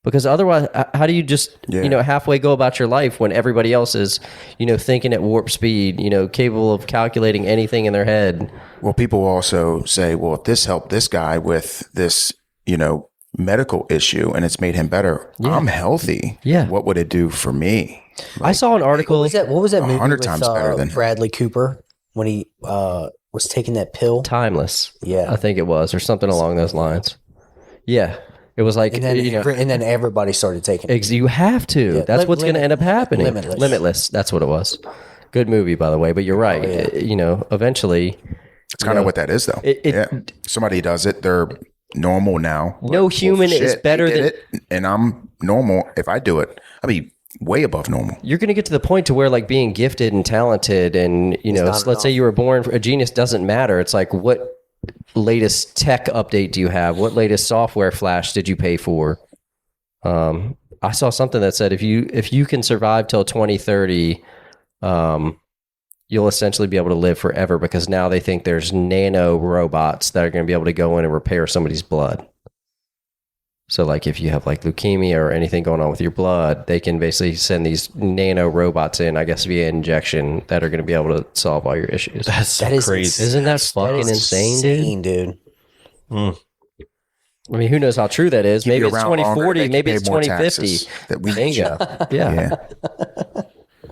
Because otherwise, how do you just, you know, halfway go about your life when everybody else is, you know, thinking at warp speed, you know, capable of calculating anything in their head? Well, people also say, well, if this helped this guy with this, you know, medical issue and it's made him better, I'm healthy. Yeah. What would it do for me? I saw an article. what was that movie 100 with times better than him. Bradley Cooper when he was taking that pill? Timeless. Yeah. I think it was, or something along those lines. Yeah. It was like, And then, you know, and then everybody started taking it. you have to. Yeah, That's what's going to end up happening. Limitless. Limitless. That's what it was. Good movie, by the way. But you're right. yeah. You know, eventually, It's kind of what that is, though. Somebody does it. They're normal now. No human is better they did than- it, and I'm normal. If I do it, I'll be way above normal. you're going to get to the point to where like being gifted and talented and, you know, let's say you were born a genius doesn't matter. It's like, what latest tech update do you have? What latest software flash did you pay for? I saw something that said if you can survive till 2030, you'll essentially be able to live forever, because now they think there's nano robots that are going to be able to go in and repair somebody's blood. So like if you have like leukemia or anything going on with your blood, they can basically send these nano robots in, I guess via injection, that are going to be able to solve all your issues. That is crazy. Isn't that fucking insane, dude? I mean, who knows how true that is? Keep Maybe you it's around longer, 2040, they maybe pay it's more 2050. taxes that we Bingo. Yeah.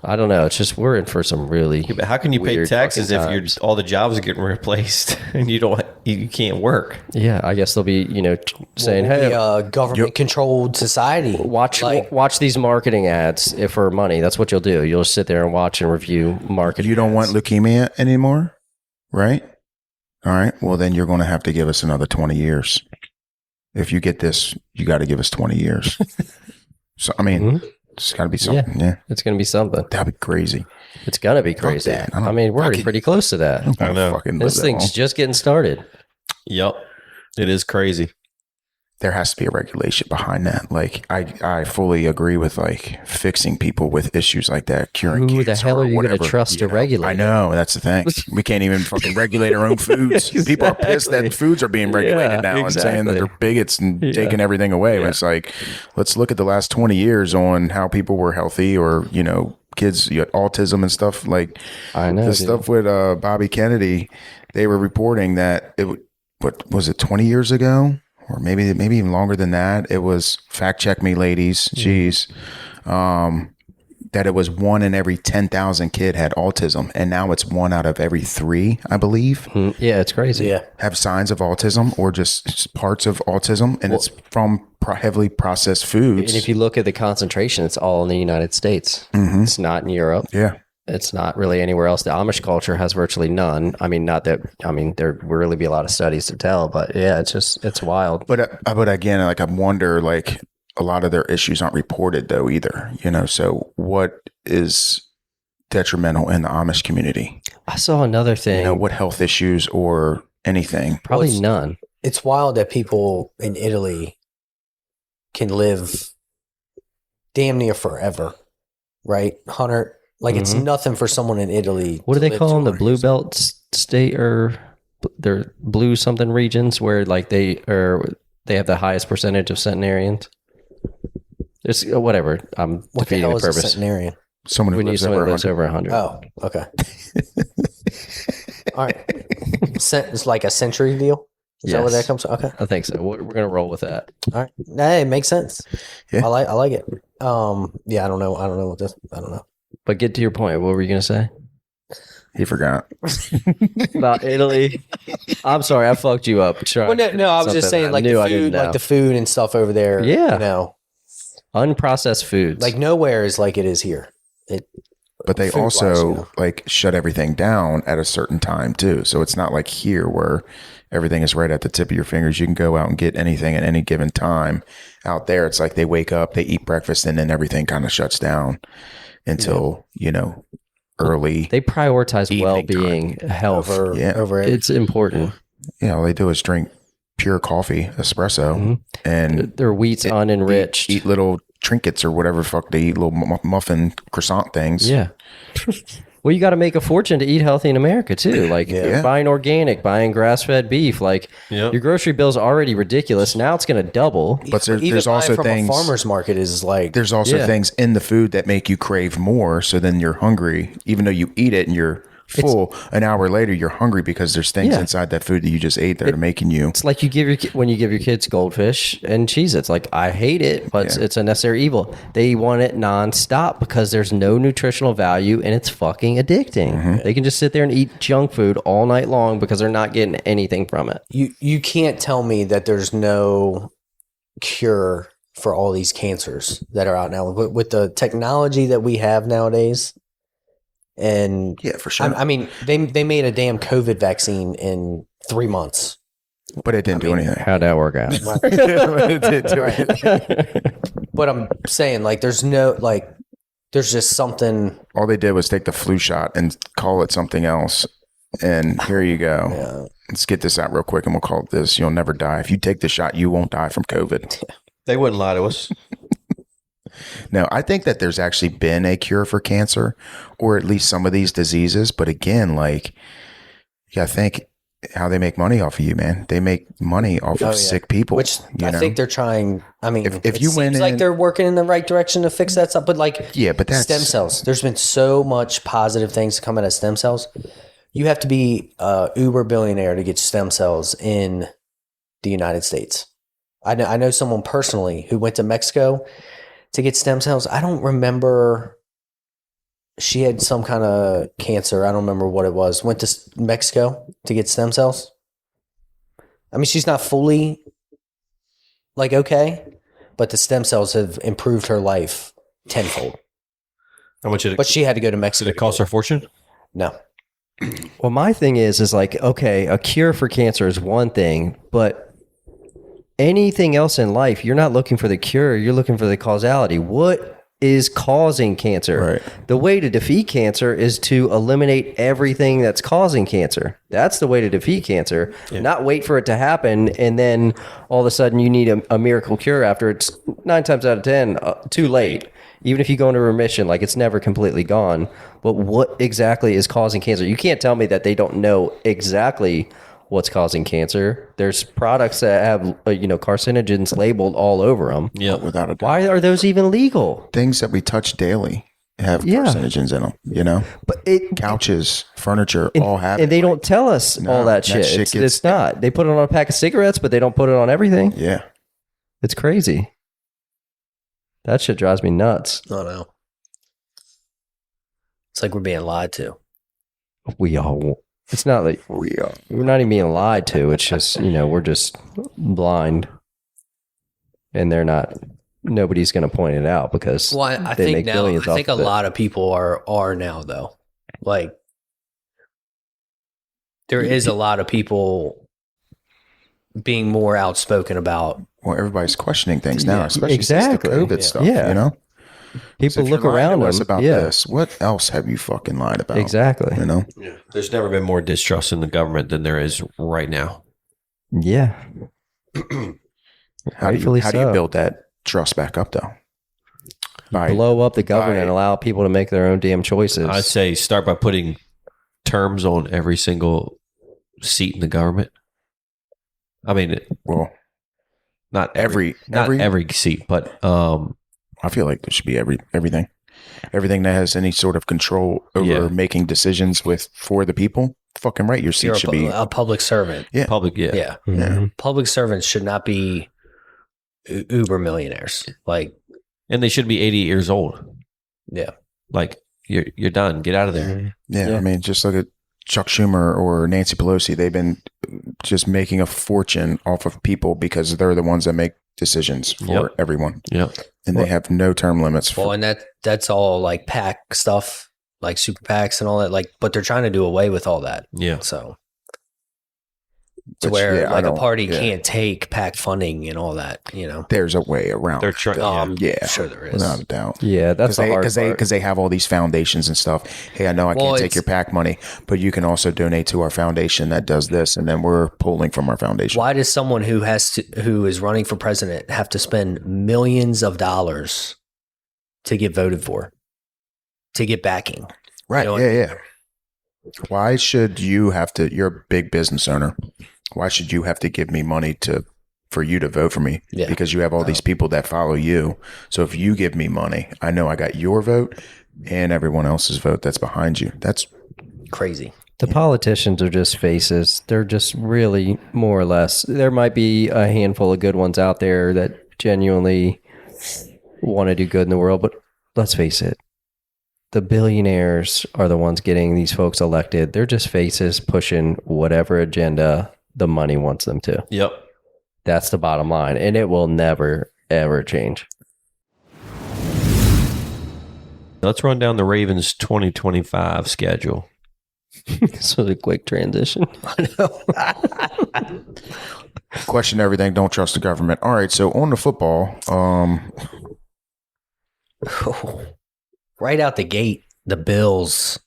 I don't know. It's just we're in for some really. But how can you pay weird taxes fucking if times. all the jobs are getting replaced and you can't work? Yeah, I guess they'll be, you know, saying, We'll "Hey, be a government-controlled society. watch these marketing ads for money." That's what you'll do. You'll just sit there and watch and review marketing. You don't want leukemia anymore, right? All right. Well, then you're going to have to give us another 20 years. If you get this, you got to give us 20 years. So, I mean, it's got to be something. Yeah. It's going to be something. That'd be crazy. It's going to be crazy. that. I mean, we're already pretty close to that. I know. Fucking This live that thing's long. just getting started. Yep. It is crazy. There has to be a regulation behind that. Like, I fully agree with like fixing people with issues like that, curing Who the cancer hell or are you going to whatever, trust to know. regulate? I know, that's the thing. We can't even fucking regulate our own foods. People are pissed that foods are being regulated now and saying that they're bigots and taking everything away. It's like, let's look at the last 20 years on how people were healthy, or, you know, kids, you had autism and stuff. Like, I know, the dude. stuff with Bobby Kennedy, they were reporting that what was it, 20 years ago? Or maybe even longer than that. It was, fact check me, ladies. Jeez. That it was 1 in every 10,000 kid had autism, and now it's 1 out of every 3, I believe, Yeah, it's crazy. Yeah. have signs of autism or just parts of autism, and it's from heavily processed foods. And if you look at the concentration, it's all in the United States. It's not in Europe. Yeah. It's not really anywhere else. The Amish culture has virtually none. I mean, there will really be a lot of studies to tell, but yeah, it's wild. But again, like, I wonder, like, a lot of their issues aren't reported though either, you know. So what is detrimental in the Amish community? I saw another thing. You know, what health issues or anything? Probably none. It's wild that people in Italy can live damn near forever, right? 100, like it's nothing for someone in Italy. What do to they live call them? The 200 blue years. belt state, or they're blue something regions where like they have the highest percentage of centenarians. It's whatever. I'm What the defeating hell the is a purpose. centenarian? Someone who We need lives someone over that lives 100. over 100. Oh, okay. All right. It's like a century deal? Is that where Yes. that comes from? Okay. I think so. We're gonna roll with that. All right. Hey, it makes sense. Yeah. I like it. Yeah, I don't know what this, I don't know. But get to your point. What were you gonna say He forgot. about Italy? I'm sorry, I fucked you up. Trying Well, no, I was just something saying like knew the I didn't food, know. like the food and stuff over there. Yeah. You know, Unprocessed foods. like nowhere is like it is here. But they Food-wise, also you know. like shut everything down at a certain time too. So it's not like here where everything is right at the tip of your fingers. You can go out and get anything at any given time. Out there, it's like they wake up, they eat breakfast, and then everything kind of shuts down until, early. they prioritize Evening well-being, health. over it. It's important. All they do is drink pure coffee, espresso, Mhm. and Their wheat's unenriched. eat little trinkets or whatever fuck they eat, little muffin croissant things. Yeah. Well, you got to make a fortune to eat healthy in America too. Like Yeah. buying organic, buying grass-fed beef. Like Yep. your grocery bill's already ridiculous. Now it's going to double. But there's Even buying also from things. a farmer's market is like There's also Yeah. things in the food that make you crave more. So then you're hungry, even though you eat it and you're full. An hour later, you're hungry because there's things Yeah. inside that food that you just ate that are making you. It's like you give when you give your kids goldfish and cheese. It's like I hate it, but it's a necessary evil. They want it nonstop because there's no nutritional value and it's fucking addicting. They can just sit there and eat junk food all night long because they're not getting anything from it. you can't tell me that there's no cure for all these cancers that are out now with the technology that we have nowadays. And Yeah, for sure. I mean, they made a damn COVID vaccine in 3 months. But it didn't do anything. How'd that work out? It didn't do anything. But I'm saying like there's just something. All they did was take the flu shot and call it something else. And here you go. Yeah. Let's get this out real quick and we'll call it this. You'll never die. If you take the shot, you won't die from COVID. They wouldn't lie to us. No, I think that there's actually been a cure for cancer or at least some of these diseases. But again, like, you got to think how they make money off of you, man. They make money off Oh, of yeah. sick people. Which I think they're trying. I mean, If you went seems like in- they're working in the right direction to fix that stuff, but like, Yeah, but that's- stem cells. There's been so much positive things to come out of stem cells. You have to be a uber billionaire to get stem cells in the United States. I know someone personally who went to Mexico to get stem cells. I don't remember. She had some kind of cancer. I don't remember what it was. Went to Mexico to get stem cells. I mean, she's not fully like okay, but the stem cells have improved her life tenfold. How much did it, But she had to go to Mexico. did it cost her a fortune? No. Well, my thing is like, okay, a cure for cancer is one thing, but anything else in life, you're not looking for the cure, you're looking for the causality. What is causing cancer? Right. The way to defeat cancer is to eliminate everything that's causing cancer. That's the way to defeat cancer. Not wait for it to happen and then all of a sudden you need a miracle cure after it's 9 times out of 10 too late. Even if you go into remission, like it's never completely gone. But what exactly is causing cancer? You can't tell me that they don't know exactly what's causing cancer. There's products that have carcinogens labeled all over them. Yeah. Without a doubt. Why are those even legal? Things that we touch daily have Yeah. carcinogens in them, But it Couches, furniture, all have and it. they don't tell us No, all that that shit. shit It's, gets- it's not. They put it on a pack of cigarettes, but they don't put it on everything. Yeah. It's crazy. That shit drives me nuts. Oh no. It's like we're being lied to. We all. It's not like We are. we're not even being lied to. It's just we're just blind, and they're not. Nobody's going to point it out because Well, I they think make now. billions I think a off of it. lot of people are now though. Like there is a lot of people being more outspoken about. Well, everybody's questioning things now, Yeah, especially exactly. since the COVID Yeah. stuff. Yeah. So People if look you're lying around to us them. about yeah, this. What else have you fucking lied about? exactly. You know, Yeah. There's never been more distrust in the government than there is right now. Yeah, how do Rightfully you so. build that trust back up though. Blow up the government and allow people to make their own damn choices. I'd say start by putting terms on every single seat in the government. I mean, Well, not every seat, but I feel like there should be everything that has any sort of control over making decisions for the people. Fucking right, your seat You're should be a public servant. Yeah. public. Yeah. Yeah. Mhm. Public servants should not be uber millionaires. Like, And they should be 88 years old. yeah. Like you're done. Get out of there. Yeah, I mean, just look at Chuck Schumer or Nancy Pelosi. They've been just making a fortune off of people because they're the ones that make decisions for everyone, Yeah. and they have no term limits. Well, and that's all like PAC stuff, like super PACs and all that. Like, but they're trying to do away with all that. Yeah. So to Which, where yeah, I like a don't- party yeah. can't take PAC funding and all that, There's a way around. They're trying. Yeah, I'm sure there is. without a doubt. Yeah, that's the hard part. Because they have all these foundations and stuff. Hey, I know I Well, can't take it's- your PAC money, but you can also donate to our foundation that does this, and then we're pulling from our foundation. Why does someone who is running for president have to spend millions of dollars to get voted for, to get backing? Right? You know, Yeah. Why should you have to? You're a big business owner. Why should you have to give me money for you to vote for me? Yeah. Because you have all these people that follow you. So if you give me money, I know I got your vote and everyone else's vote that's behind you. That's Crazy. The politicians are just faces. They're just really more or less. There might be a handful of good ones out there that genuinely want to do good in the world, but let's face it. The billionaires are the ones getting these folks elected. They're just faces pushing whatever agenda the money wants them to. Yep. That's the bottom line. And it will never, ever change. Let's run down the Ravens 2025 schedule. This was a quick transition. question everything. Don't trust the government. All right. So on the football, Right out the gate, the Bills.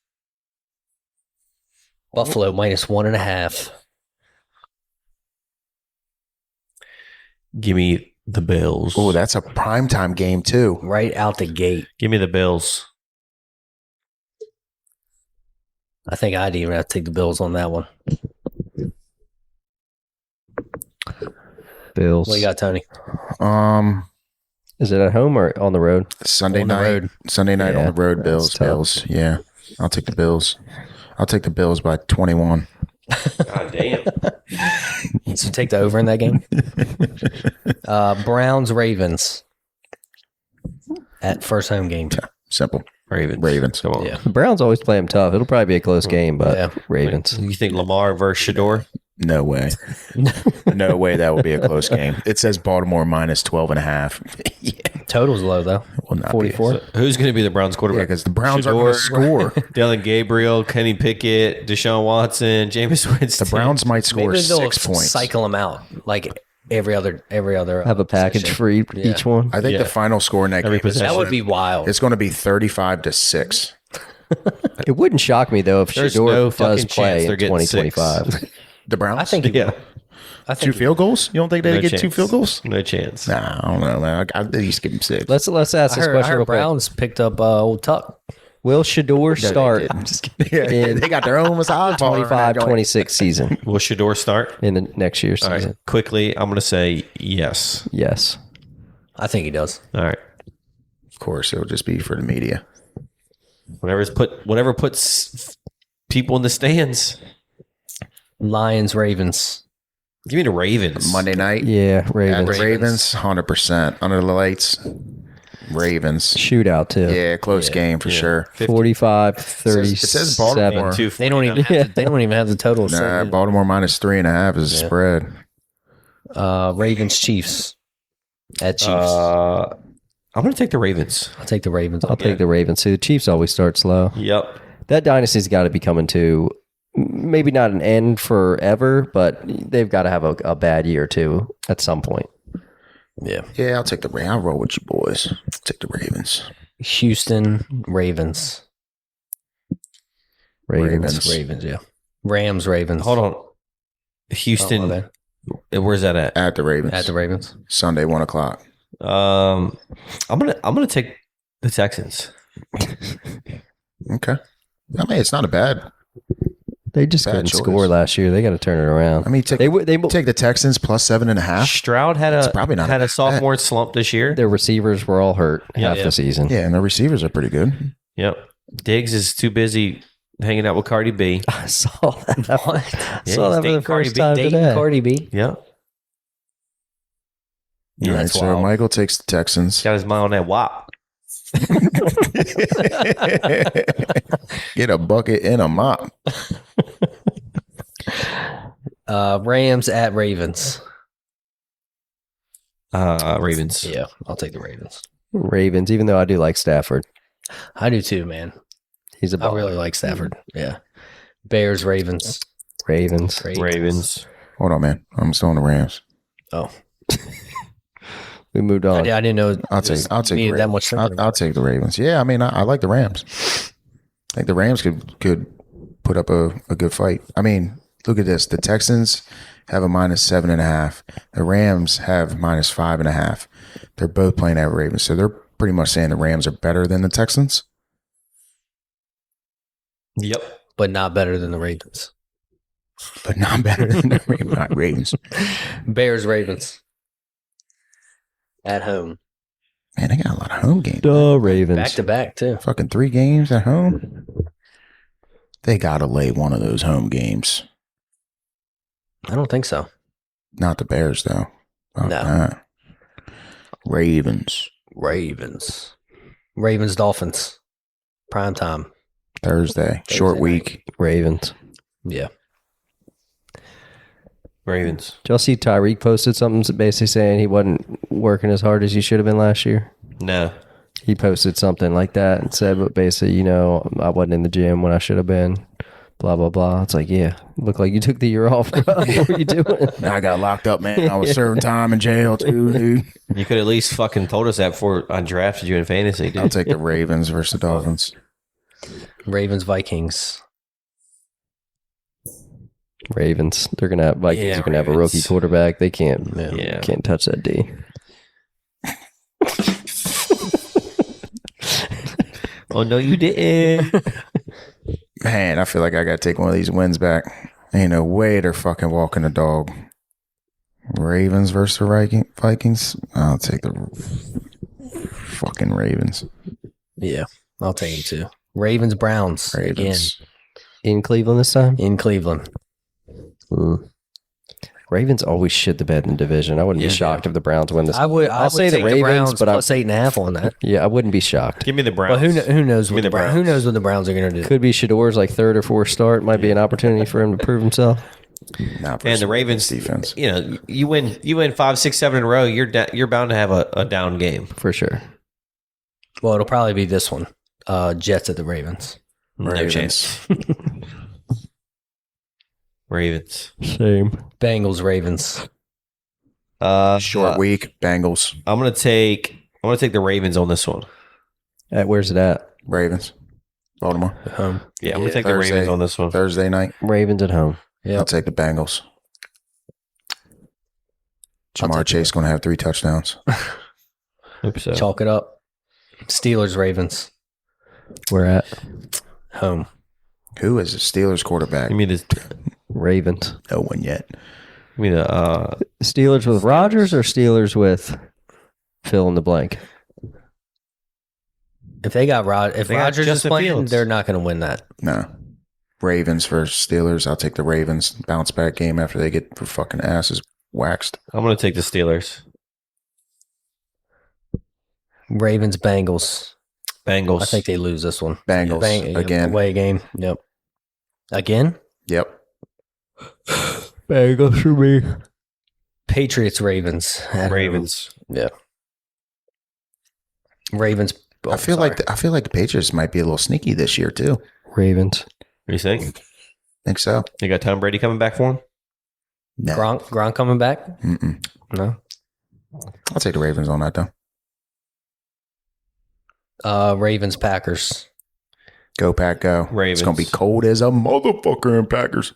Buffalo -1.5. Give me the Bills. oh, that's a primetime game too. Right out the gate. Give me the Bills. I think I'd even have to take the Bills on that one. Bills. What you got, Tony? Is it at home or on the road? Sunday On the night. road. Sunday night Yeah, on the road. that's Bills. tough. Bills. Yeah, I'll take the Bills. I'll take the Bills by 21. God damn. So take the over in that game. Browns Ravens at first home game. Simple. Ravens. Ravens. Come on. Yeah. The Browns always play them tough. It'll probably be a close game, but Yeah. Ravens. You think Lamar versus Shador? No way. No way that will be a close game. It says Baltimore minus 12.5. Yeah. Total's low though. Will not 44. be. Who's going to be the Browns Yeah, quarterback? because the Browns are going to score. Dylan Gabriel, Kenny Pickett, Deshaun Watson, Jameis Winston. The Browns might score Maybe they'll 6 points. cycle them out like every other. Have a package session. for each one. I think Yeah. the final score in that Every game is possession. That would be wild. it's going to be 35-6. It wouldn't shock me though if There's Shador no does fucking play chance they're in getting 2025. The Browns? I think he Yeah. will. I think 2 field goals? You don't think they No get chance. 2 field goals? No chance. Nah, I don't know, man. I'd at least give him 6. Let's ask I this heard, question real quick. Browns picked up old Tuck. Will Shador start I'm just kidding. in They got their own massage parlor. 25-26 season Will Shador start? in the next year's All season? right. Quickly, I'm going to say yes. Yes. I think he does. All right. Of course, it'll just be for the media. Whatever puts people in the stands. Lions Ravens. Give me the Ravens. Monday night. Yeah, At Ravens. the Ravens, 100%. Under the lights, Ravens. Shootout too. Yeah, close game for sure. 45-37. It says Baltimore. They don't even have they don't even have the total. Nah, Baltimore minus 3.5 is a spread. Ravens Chiefs at Chiefs. I'm going to take the Ravens. I'll take the Ravens. I'll take the Ravens too. The Chiefs always start slow. Yep. That dynasty's got to be coming to maybe not an end forever, but they've got to have a bad year too at some point. Yeah. Yeah, I'll take the Ravens. I'll roll with you boys. Take the Ravens. Houston Ravens. Ravens. Ravens. Yeah. Rams Ravens. Hold on. Oh, Houston. my bad. Where's that at? At the Ravens. At the Ravens. Sunday, 1 o'clock. I'm gonna take the Texans. Okay. I mean, it's not a bad. They just Bad couldn't choice. score last year. They got to turn it around. I mean, take the Texans plus 7.5. Stroud had It's probably not a a sophomore slump this year. Their receivers were all hurt half the season. Yeah, and the receivers are pretty good. Yep. Diggs is too busy hanging out with Cardi B. I saw that. What? Yeah, saw he's that for the dating Cardi first B. time Dating today. Cardi B. Yep. All right, that's so wild. Michael takes the Texans. Got his mind on that WAP. Get a bucket and a mop. Rams at Ravens. Ravens. Yeah, I'll take the Ravens. Ravens, even though I do like Stafford. I do too, man. He's a I really like Stafford. Yeah. Bears, Ravens. Ravens. Ravens. Hold on, man. I'm still on the Rams. Oh, We moved on. I didn't know. I'll take the needed that Ravens. much. I'll take the Ravens. Yeah, I mean, I like the Rams. I think the Rams could put up a good fight. I mean, look at this. The Texans have a minus 7.5. The Rams have minus 5.5. They're both playing at Ravens, so they're pretty much saying the Rams are better than the Texans. Yep. But not better than the Ravens. But not better than the Ravens. Bears, Ravens. At home. Man, they got a lot of home games. The Ravens. Back to back, too. Fucking 3 games at home. They got to lay one of those home games. I don't think so. Not the Bears, though. Fuck No. that. Ravens. Ravens, Dolphins. Prime time. Thursday. Short night. week. Ravens. Yeah. Ravens. Did y'all see Tyreek posted something basically saying he wasn't working as hard as he should have been last year? No. He posted something like that and said, but basically, I wasn't in the gym when I should have been. Blah, blah, blah. It's like, yeah, looked like you took the year off, bro. What were you doing? I got locked up, man. I was serving time in jail, too, dude. You could at least fucking told us that before I drafted you in fantasy, I'll dude. take the Ravens versus the Dolphins. Ravens, Vikings. Ravens. They're gonna have Vikings. Yeah, are gonna have a Ravens. rookie quarterback. They can't. Yeah. Can't touch that D. Oh, no, you didn't. Man, I feel like I got to take one of these wins back. Ain't no way they're fucking walking the dog. Ravens versus the Vikings. I'll take the fucking Ravens. Yeah. I'll take them too. Ravens, Browns. Ravens. In Cleveland this time? Again, in Cleveland. Ravens always shit the bed in the division. I wouldn't be shocked if the Browns win this. I'll say take the Ravens, Browns but plus 8.5 on that. Yeah, I wouldn't be shocked. Give me the Browns. But who knows what the Browns. who knows what the Browns are going to do? Could be Shador's like third or fourth start. Might be an opportunity for him to prove himself. Not And versus the Ravens defense. You win 5, 6, 7 in a row. You're bound to have a down game. For sure. Well, it'll probably be this one. Jets at the Ravens. No Ravens. chance. Ravens. Same. Bengals, Ravens. Short week. Bengals. I'm gonna take the Ravens on this one. Where's it at? Ravens. Baltimore. Home. Yeah, I'm gonna take the Thursday. Ravens on this one. Thursday night. Ravens at home. Yeah. I'll take the Bengals. Jamar Chase going to have 3 touchdowns. Hope so. Chalk it up. Steelers, Ravens. Where at? Home. Who is the Steelers quarterback? Give me the Ravens. No one yet. Steelers with Rodgers or Steelers with fill in the blank? If they got They got Rodgers is Justin playing, Fields. they're not going to win that. No. Ravens versus Steelers. I'll take the Ravens. Bounce back game after they get their fucking asses waxed. I'm gonna take the Steelers. Ravens, Bengals. Bengals. I think they lose this one. Bengals again. Away game. Yep. Again? Yep. Bengals for me. Patriots, Ravens. Ravens. Yeah. Ravens. I feel like the Patriots might be a little sneaky this year too. Ravens. What do you think? Think so? You got Tom Brady coming back for him? No. Gronk coming back? Mm-mm. No. I'll take the Ravens on that though. Ravens, Packers. Go Pack, go! Ravens. It's gonna be cold as a motherfucker in Packers.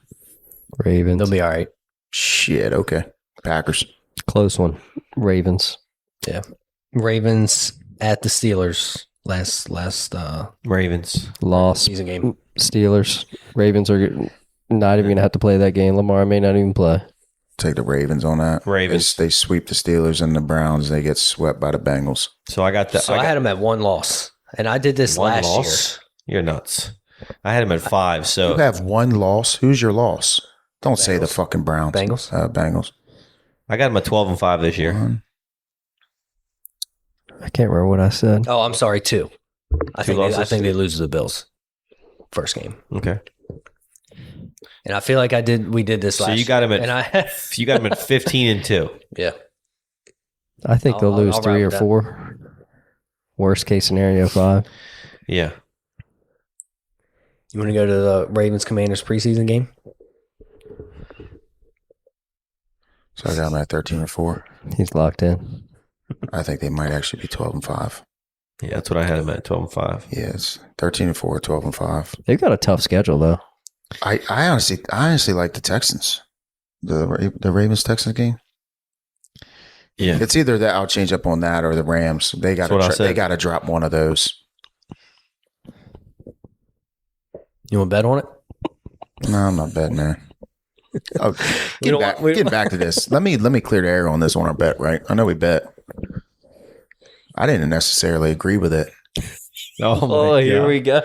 Ravens. They'll be all right. Shit. Okay. Packers. Close one. Ravens. Yeah. Ravens at the Steelers last Ravens. Loss. season game. Steelers. Ravens are not even going to have to play that game. Lamar may not even play. Take the Ravens on that. Ravens. They sweep the Steelers and the Browns. They get swept by the Bengals. So I got the. So I had him at 1 loss, and I did this one last loss. You're nuts. I had him at 5. You So have 1 loss. Who's your loss? Don't say the fucking Browns. Bengals? Bengals. I got him at 12-5 this year. I can't remember what I said. year. Oh, I'm sorry, 2. I think losses? they lose to the Bills first game, Okay. and I feel like we did this So last. you got him year, at. and You got him at 15-2. yeah. I think they'll lose I'll 3 or round that. 4. Worst case scenario, 5. Yeah. You want to go to the Ravens Commanders preseason game? So I got them at 13-4. He's locked in. I think they might actually be 12-5. Yeah, that's what I had him at 12-5. Yeah, it's 13-4, 12-5. They've got a tough schedule, though. I honestly like the Texans. The Ravens Texans game. Yeah. It's either that I'll change up on that or the Rams. They got That's what I said. they got to drop one of those. You want to bet on it? No, I'm not betting there. Oh, You know getting back to this. Let me clear the air on this on our bet. Right? I know we bet. I didn't necessarily agree with it Oh, here we go.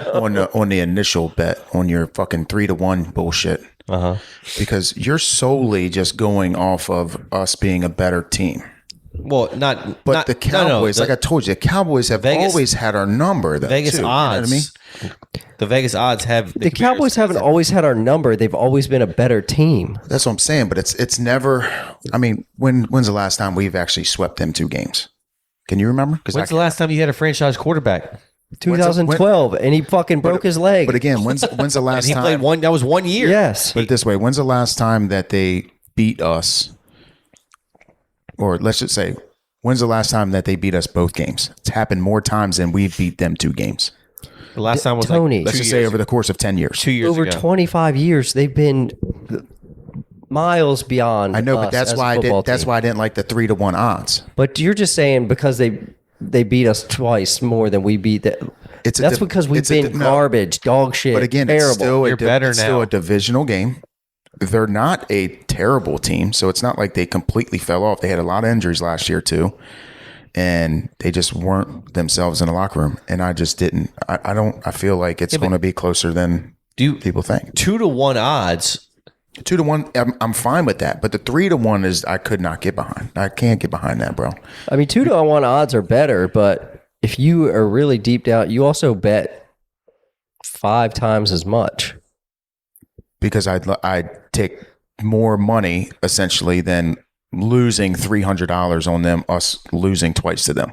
on the initial bet on your fucking 3-1 bullshit because you're solely just going off of us being a better team. Well, not. But not, the Cowboys, like I told you, the Cowboys have Vegas- always had our number. Though, Vegas too, odds. You know what I mean? The Vegas odds have The Cowboys haven't always had our number. They've always been a better team. That's what I'm saying. But it's never. I mean, when's the last time we've actually swept them 2 games? Can you remember? Because When's the last time you had a franchise quarterback? 2012, and he fucking broke his leg. But again, when's the last He time? played one. That was 1 year. Yes. Put it this way: when's the last time that they beat us? Or let's just say, when's the last time that they beat us both games? It's happened more times than we've beat them 2 games. The last time was Tony. like Let's just say over the course of 10 years. 2 years Over ago. 25 years, they've been miles beyond. I know, but us that's as a why football that's team. why I didn't like the 3-1 odds. But you're just saying because they beat us twice more than we beat that. That's because we've been garbage, dog shit. But again, terrible. it's still You're better it's still now. a divisional game. They're not a terrible team, so it's not like they completely fell off. They had a lot of injuries last year too, and they just weren't themselves in the locker room. And I just didn't. I feel like it's going to be closer than people think. 2-1 odds. 2-1. I'm fine with that, but the 3-1 is I could not get behind. I can't get behind that, bro. I mean, 2-1 odds are better, but if you are really deep down, you also bet 5 times as much. Because I'd take more money essentially than losing $300 on them, us losing twice to them.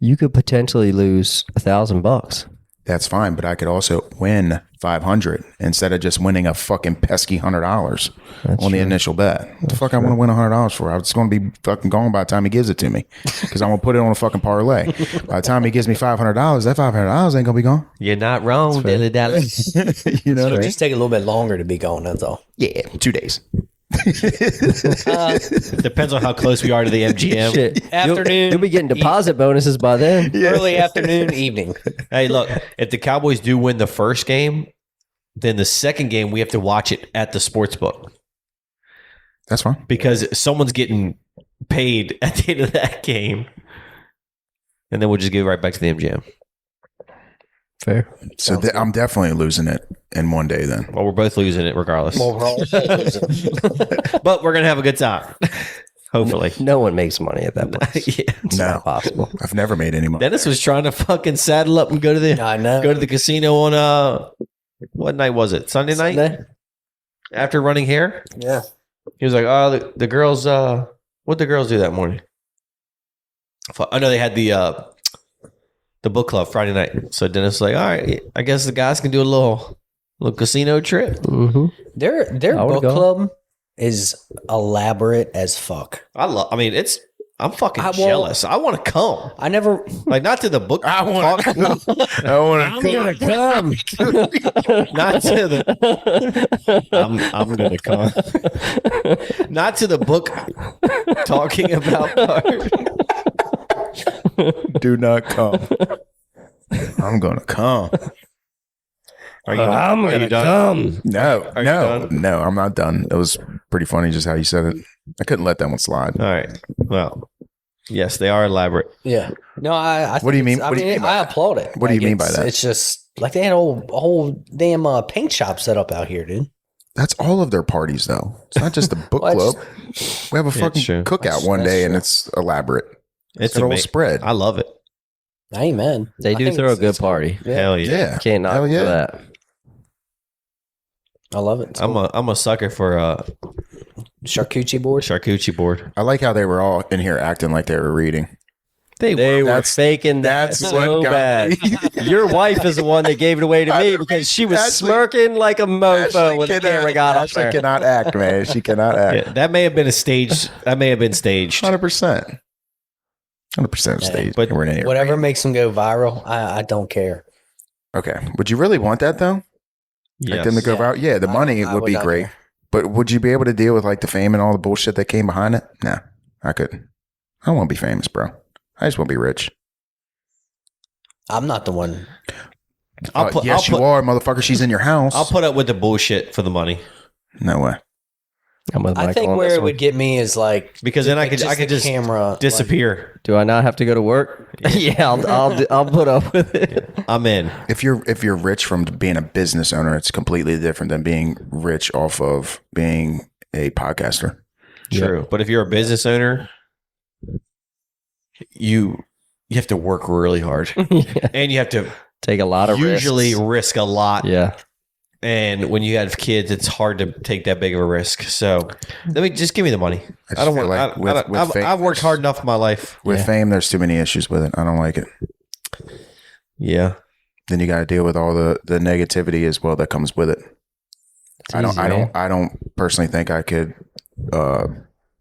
You could potentially lose $1,000. That's fine, but I could also win 500 instead of just winning a fucking pesky $100 on the initial bet. What the fuck I want to win $100 for? It's going to be fucking gone by the time he gives it to me because I'm going to put it on a fucking parlay. By the time he gives me $500, that $500 ain't going to be gone. You're not wrong, Dilly Dally. You know what I mean? Just take a little bit longer to be going. That's all. Yeah, 2 days. Depends on how close we are to the MGM. Shit. Afternoon, You'll be getting deposit bonuses by then. early afternoon, evening. Hey, look, if the Cowboys do win the first game, then the second game we have to watch it at the sports book That's fine. because someone's getting paid at the end of that game. And then we'll just get right back to the MGM. Fair. So I'm definitely losing it in one day then. Well, we're both losing it regardless. Well, we're all But we're going to have a good time. Hopefully. No one makes money at that place. Yeah. It's not possible. I've never made any money. Dennis was trying to fucking saddle up and go to the I know. go to the casino on what night was it? Sunday night? Sunday? After running hair? Yeah. He was like, "Oh, the girls. What the girls do that morning? I know they had the book club Friday night. So Dennis was like, all right, I guess the guys can do a little casino trip. Mm-hmm. Their I would book go. club is elaborate as fuck. I mean, I'm fucking jealous. I want to come. I never. Like not to the book. I want to. I want to gonna come. Not to the. I'm gonna come. Not to the book talking about part. do not come. I'm gonna come. Are you? I'm are you gonna done? come. No, Are you no, done? no. I'm not done. It was pretty funny just how you said it. I couldn't let that one slide. All right. Well, yes, they are elaborate. Yeah. No, I What do you think mean- it's- what do you mean by I that? applaud it. What do you mean by it's- that? It's just like they had a whole damn paint shop set up out here, dude. That's all of their parties, though. It's not just the book Well, club. it's- We have a Yeah, fucking it's true. cookout one That's day, and true. it's elaborate. It's got a whole amazing. spread. I love it. Amen. They I do think throw a it's- good it's- party. Yeah, Hell yeah. Yeah, Can't knock hell for yeah. that. I love it. It's I'm cool. a sucker for a Charcuterie board. charcuterie board. I like how they were all in here acting like they were reading. They were That's- faking that that's so what got bad. me. Your wife is the one that gave it away to me because she was Ashley- smirking like a mofo when the camera got up Ashley there. cannot act, man. She cannot act. Yeah, that may have been a stage. That may have been staged. 100%. 100% Yeah, stage. but We're in here. Whatever makes them go viral, I don't care. Okay. Would you really want that, though? Like Yes. them to go Yeah. viral? Yeah, the money I would be not great. care. But would you be able to deal with like the fame and all the bullshit that came behind it? Nah, I couldn't. I don't want to be famous, bro. I just want to be rich. I'm not the one. Yes, you are, motherfucker. She's in your house. I'll put up with the bullshit for the money No way. I'm with I Michael think on where this it one. would get me is like because then I could the just camera disappear. Do I not have to go to work? Yeah, I'll put up with it. I'm in. If you're rich from being a business owner, it's completely different than being rich off of being a podcaster. True. But if you're a business owner, you have to work really hard. And you have to Take a lot of usually risks. risk a lot. Yeah. And when you have kids, it's hard to take that big of a risk. So let me just give me the money. just I don't feel want. like I've worked hard enough in my life. With fame, there's too many issues with it. I don't like it. Yeah. Then you got to deal with all the negativity as well that comes with it. It's easy, man. I don't personally think I could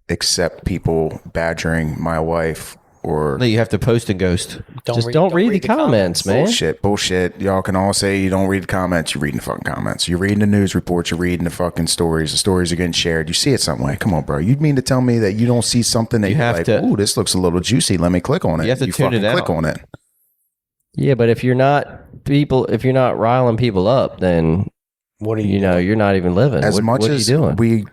accept people badgering my wife or No, you have to post and ghost. Don't read the comments, man. bullshit. Y'all can all say you don't read the comments. You're reading the fucking comments. You're reading the news reports. You're reading the fucking stories. The stories are getting shared. You see it some way. Come on, bro. You mean to tell me that you don't see something that You you're have like, to- ooh, this looks a little juicy. Let me click on it. You have to tune fucking it click out. on it. Yeah, but if you're not riling people up, then What are you know you're not even living. As much what are as you doing? we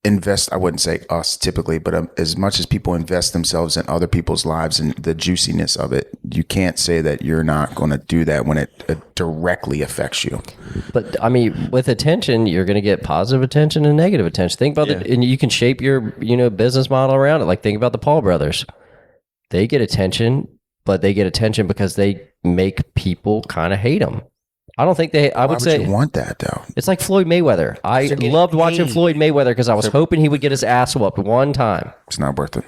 invest, I wouldn't say us typically, but as much as people invest themselves in other people's lives and the juiciness of it, you can't say that you're not going to do that when it directly affects you. But I mean, with attention, you're going to get positive attention and negative attention. Think about it, and you can shape your business model around it. Like think about the Paul brothers. They get attention, but they get attention because they make people kind of hate them. I don't think they. I Why would say you want that though? it's like Floyd Mayweather. I They're getting loved watching paid. Floyd Mayweather because I was hoping he would get his ass whooped one time. It's not worth it.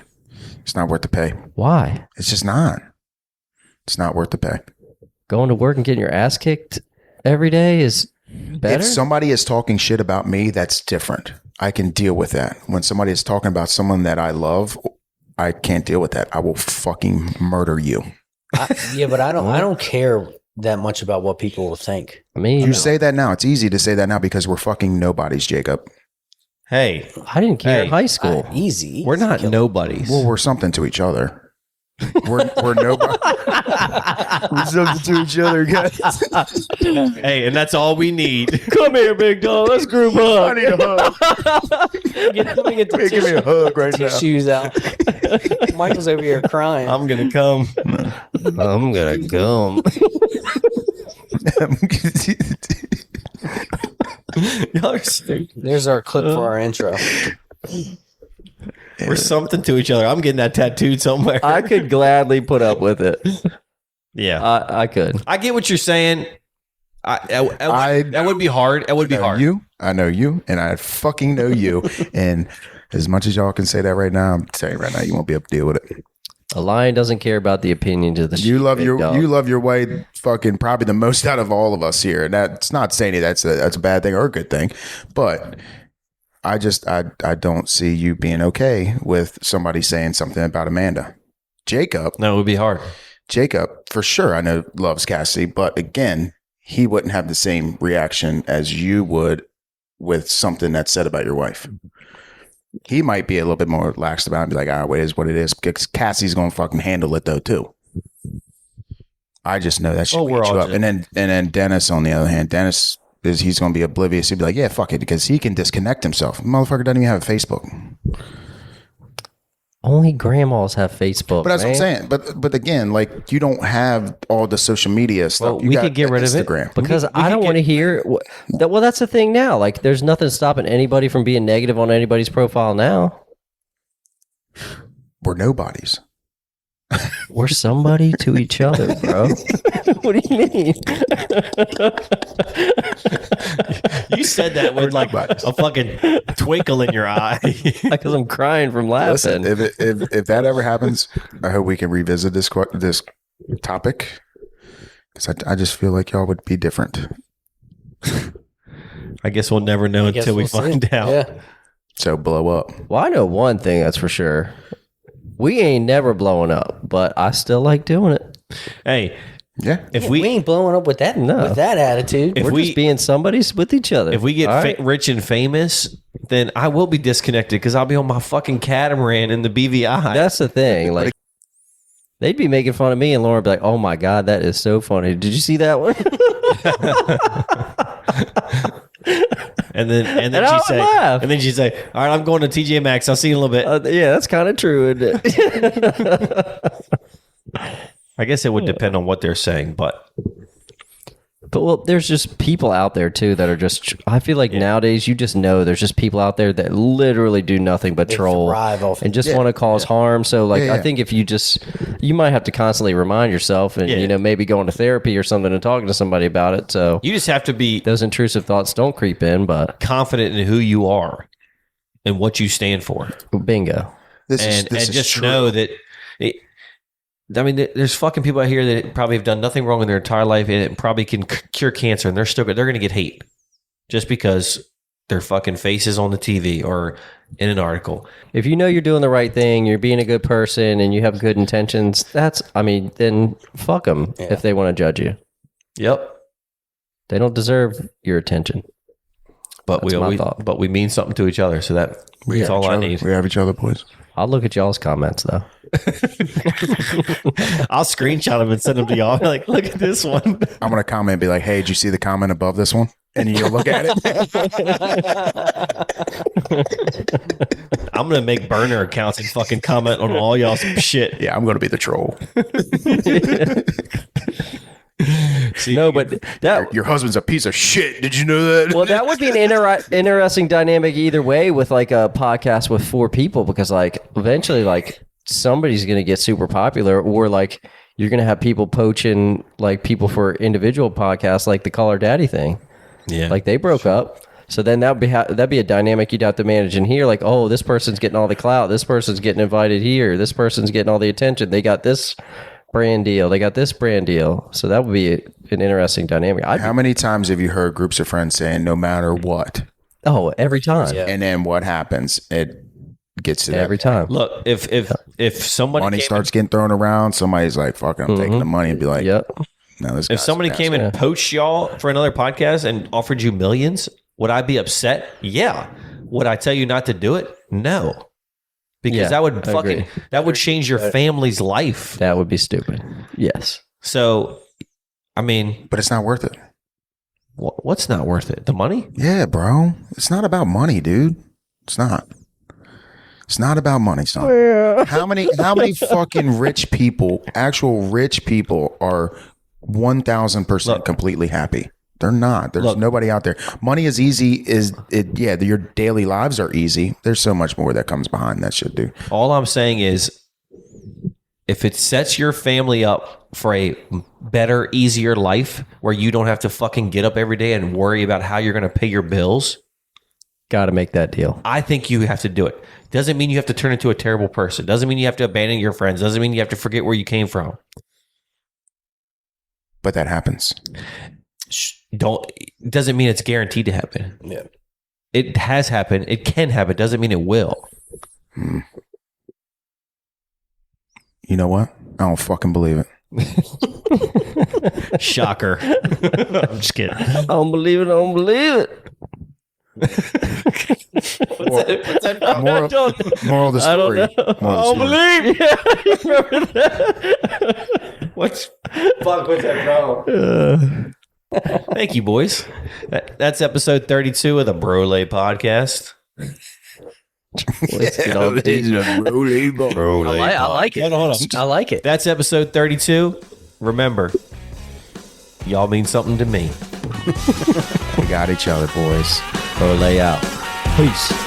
It's not worth the pay. Why? It's just not. It's not worth the pay. Going to work and getting your ass kicked every day is better. If somebody is talking shit about me, that's different. I can deal with that. When somebody is talking about someone that I love, I can't deal with that. I will fucking murder you. Yeah, but I don't care that much about what people will think. I mean, You say that now. It's easy to say that now because we're fucking nobodies, Jacob. Hey, I didn't care in Hey, high school. Easy. we're not nobodies. Well, we're something to each other. We're nobody. We're something to each other, guys. Hey, and that's all we need. Come here, big dog. Let's group I up. need a hug. Let me get the Give me a hug right now. tissues out. Michael's over here crying. I'm gonna come. I'm gonna come. Y'all are stupid. There's our clip for our intro. We're something to each other. I'm getting that tattooed somewhere. I could gladly put up with it. Yeah, I could. I get what you're saying. That would be hard. That would be hard. I know you, and I fucking know you. And as much as y'all can say that right now, I'm telling you right now, you won't be able to deal with it. A lion doesn't care about the opinions of the sheep. You love big dog. you love your wife fucking probably the most out of all of us here. And that's not saying that's a bad thing or a good thing, but I don't see you being okay with somebody saying something about Amanda. Jacob, No, it would be hard. Jacob, for sure, I know loves Cassie, but again, he wouldn't have the same reaction as you would with something that's said about your wife. He might be a little bit more relaxed about it and be like, it is what it is. Because Cassie's going to fucking handle it though, too. I just know that shit we're eats you all up. just- And then Dennis, on the other hand, he's going to be oblivious. He'll be like, yeah, fuck it, because he can disconnect himself. Motherfucker doesn't even have a Facebook. Only grandmas have Facebook. But that's man. what I'm saying. But again, like, you don't have all the social media stuff. Well, You we got could get rid of it Instagram. Because I don't want to hear. Well, that's the thing now. Like, there's nothing stopping anybody from being negative on anybody's profile now. We're nobodies. We're somebody to each other, bro. What do you mean? You said that with like a fucking twinkle in your eye. Because I'm crying from laughing. Listen, if that ever happens, I hope we can revisit this topic, because I just feel like y'all would be different. I guess we'll never know until we find out. Yeah. So blow up. Well, I know one thing that's for sure. We ain't never blowing up, but I still like doing it. Hey, Yeah. if we we ain't blowing up with that attitude. If We're we- just being somebody's with each other. if we get All right? rich and famous, then I will be disconnected because I'll be on my fucking catamaran in the BVI. That's the thing. Like, they'd be making fun of me, and Lauren would be like, "Oh my god, that is so funny! Did you see that one?" and then And I would laugh. she'd say, "All right, I'm going to TJ Maxx. I'll see you in a little bit." Yeah, that's kind of true, isn't it? I guess it would depend on what they're saying, but But well, there's just people out there too that are just. I feel like nowadays you just know there's just people out there that literally do nothing but troll thrive off and just want to cause harm. So like, Yeah, I yeah. think if you might have to constantly remind yourself and Yeah. maybe going to therapy or something and talking to somebody about it. So you just have to be those intrusive thoughts don't creep in. But confident in who you are and what you stand for. bingo. This and is just true. know that there's fucking people out here that probably have done nothing wrong in their entire life and it probably can cure cancer, and they're going to get hate just because their fucking face is on the TV or in an article. If you know you're doing the right thing, you're being a good person, and you have good intentions, then fuck them if they want to judge you. Yep. They don't deserve your attention. But That's my thought. but we mean something to each other, so that's have all each I other. need. We have each other, boys. I'll look at y'all's comments though. I'll screenshot them and send them to y'all. Like, look at this one. I'm gonna comment and be like, "Hey, did you see the comment above this one?" And you'll look at it. I'm gonna make burner accounts and fucking comment on all y'all's shit. Yeah, I'm gonna be the troll. No, but that Your husband's a piece of shit. Did you know that? well, that would be an interesting dynamic either way with like a podcast with 4 people, because like eventually like somebody's gonna get super popular, or like you're gonna have people poaching like people for individual podcasts, like the Call Her Daddy thing. Yeah. Like they broke up. So then that'd be a dynamic you'd have to manage in here. Like, oh, this person's getting all the clout. This person's getting invited here. This person's getting all the attention. They got this brand deal. They got this brand deal. So that would be an interesting dynamic. How many times have you heard groups of friends saying, "No matter what," Every time. Yeah. and then what happens? It gets to that. Every time. Look, if somebody Money came starts getting thrown around. Somebody's like, "Fuck, I'm taking the money," and be like, Yep. "No, this." if somebody came and poached y'all for another podcast and offered you millions, would I be upset? Yeah. Would I tell you not to do it? No. Because Yeah, that would I agree. that would change your family's life. That would be stupid. Yes. So, I mean, but it's not worth it. what's not worth it? The money? Yeah, bro. It's not about money, dude. It's not. It's not about money, son. How many fucking rich people, actual rich people, are 1,000% completely happy? They're not. There's nobody out there. Money is easy. Yeah, your daily lives are easy. There's so much more that comes behind that shit, dude. All I'm saying is, if it sets your family up for a better, easier life where you don't have to fucking get up every day and worry about how you're going to pay your bills, Got to make that deal. I think you have to do it. Doesn't mean you have to turn into a terrible person. Doesn't mean you have to abandon your friends. Doesn't mean you have to forget where you came from. But that happens. Doesn't mean it's guaranteed to happen. Yeah. It has happened. It can happen. Doesn't mean it will. You know what? I don't fucking believe it. Shocker. I'm just kidding. I don't believe it. I don't believe it. What's that from? Moral of the story. Moral of the story. Remember that? What's that from? Thank you, boys. That's episode 32 of the Brolay podcast. I like it. Hold on. I like it. That's episode 32. Remember, y'all mean something to me. We got each other, boys. Parlay out. Peace.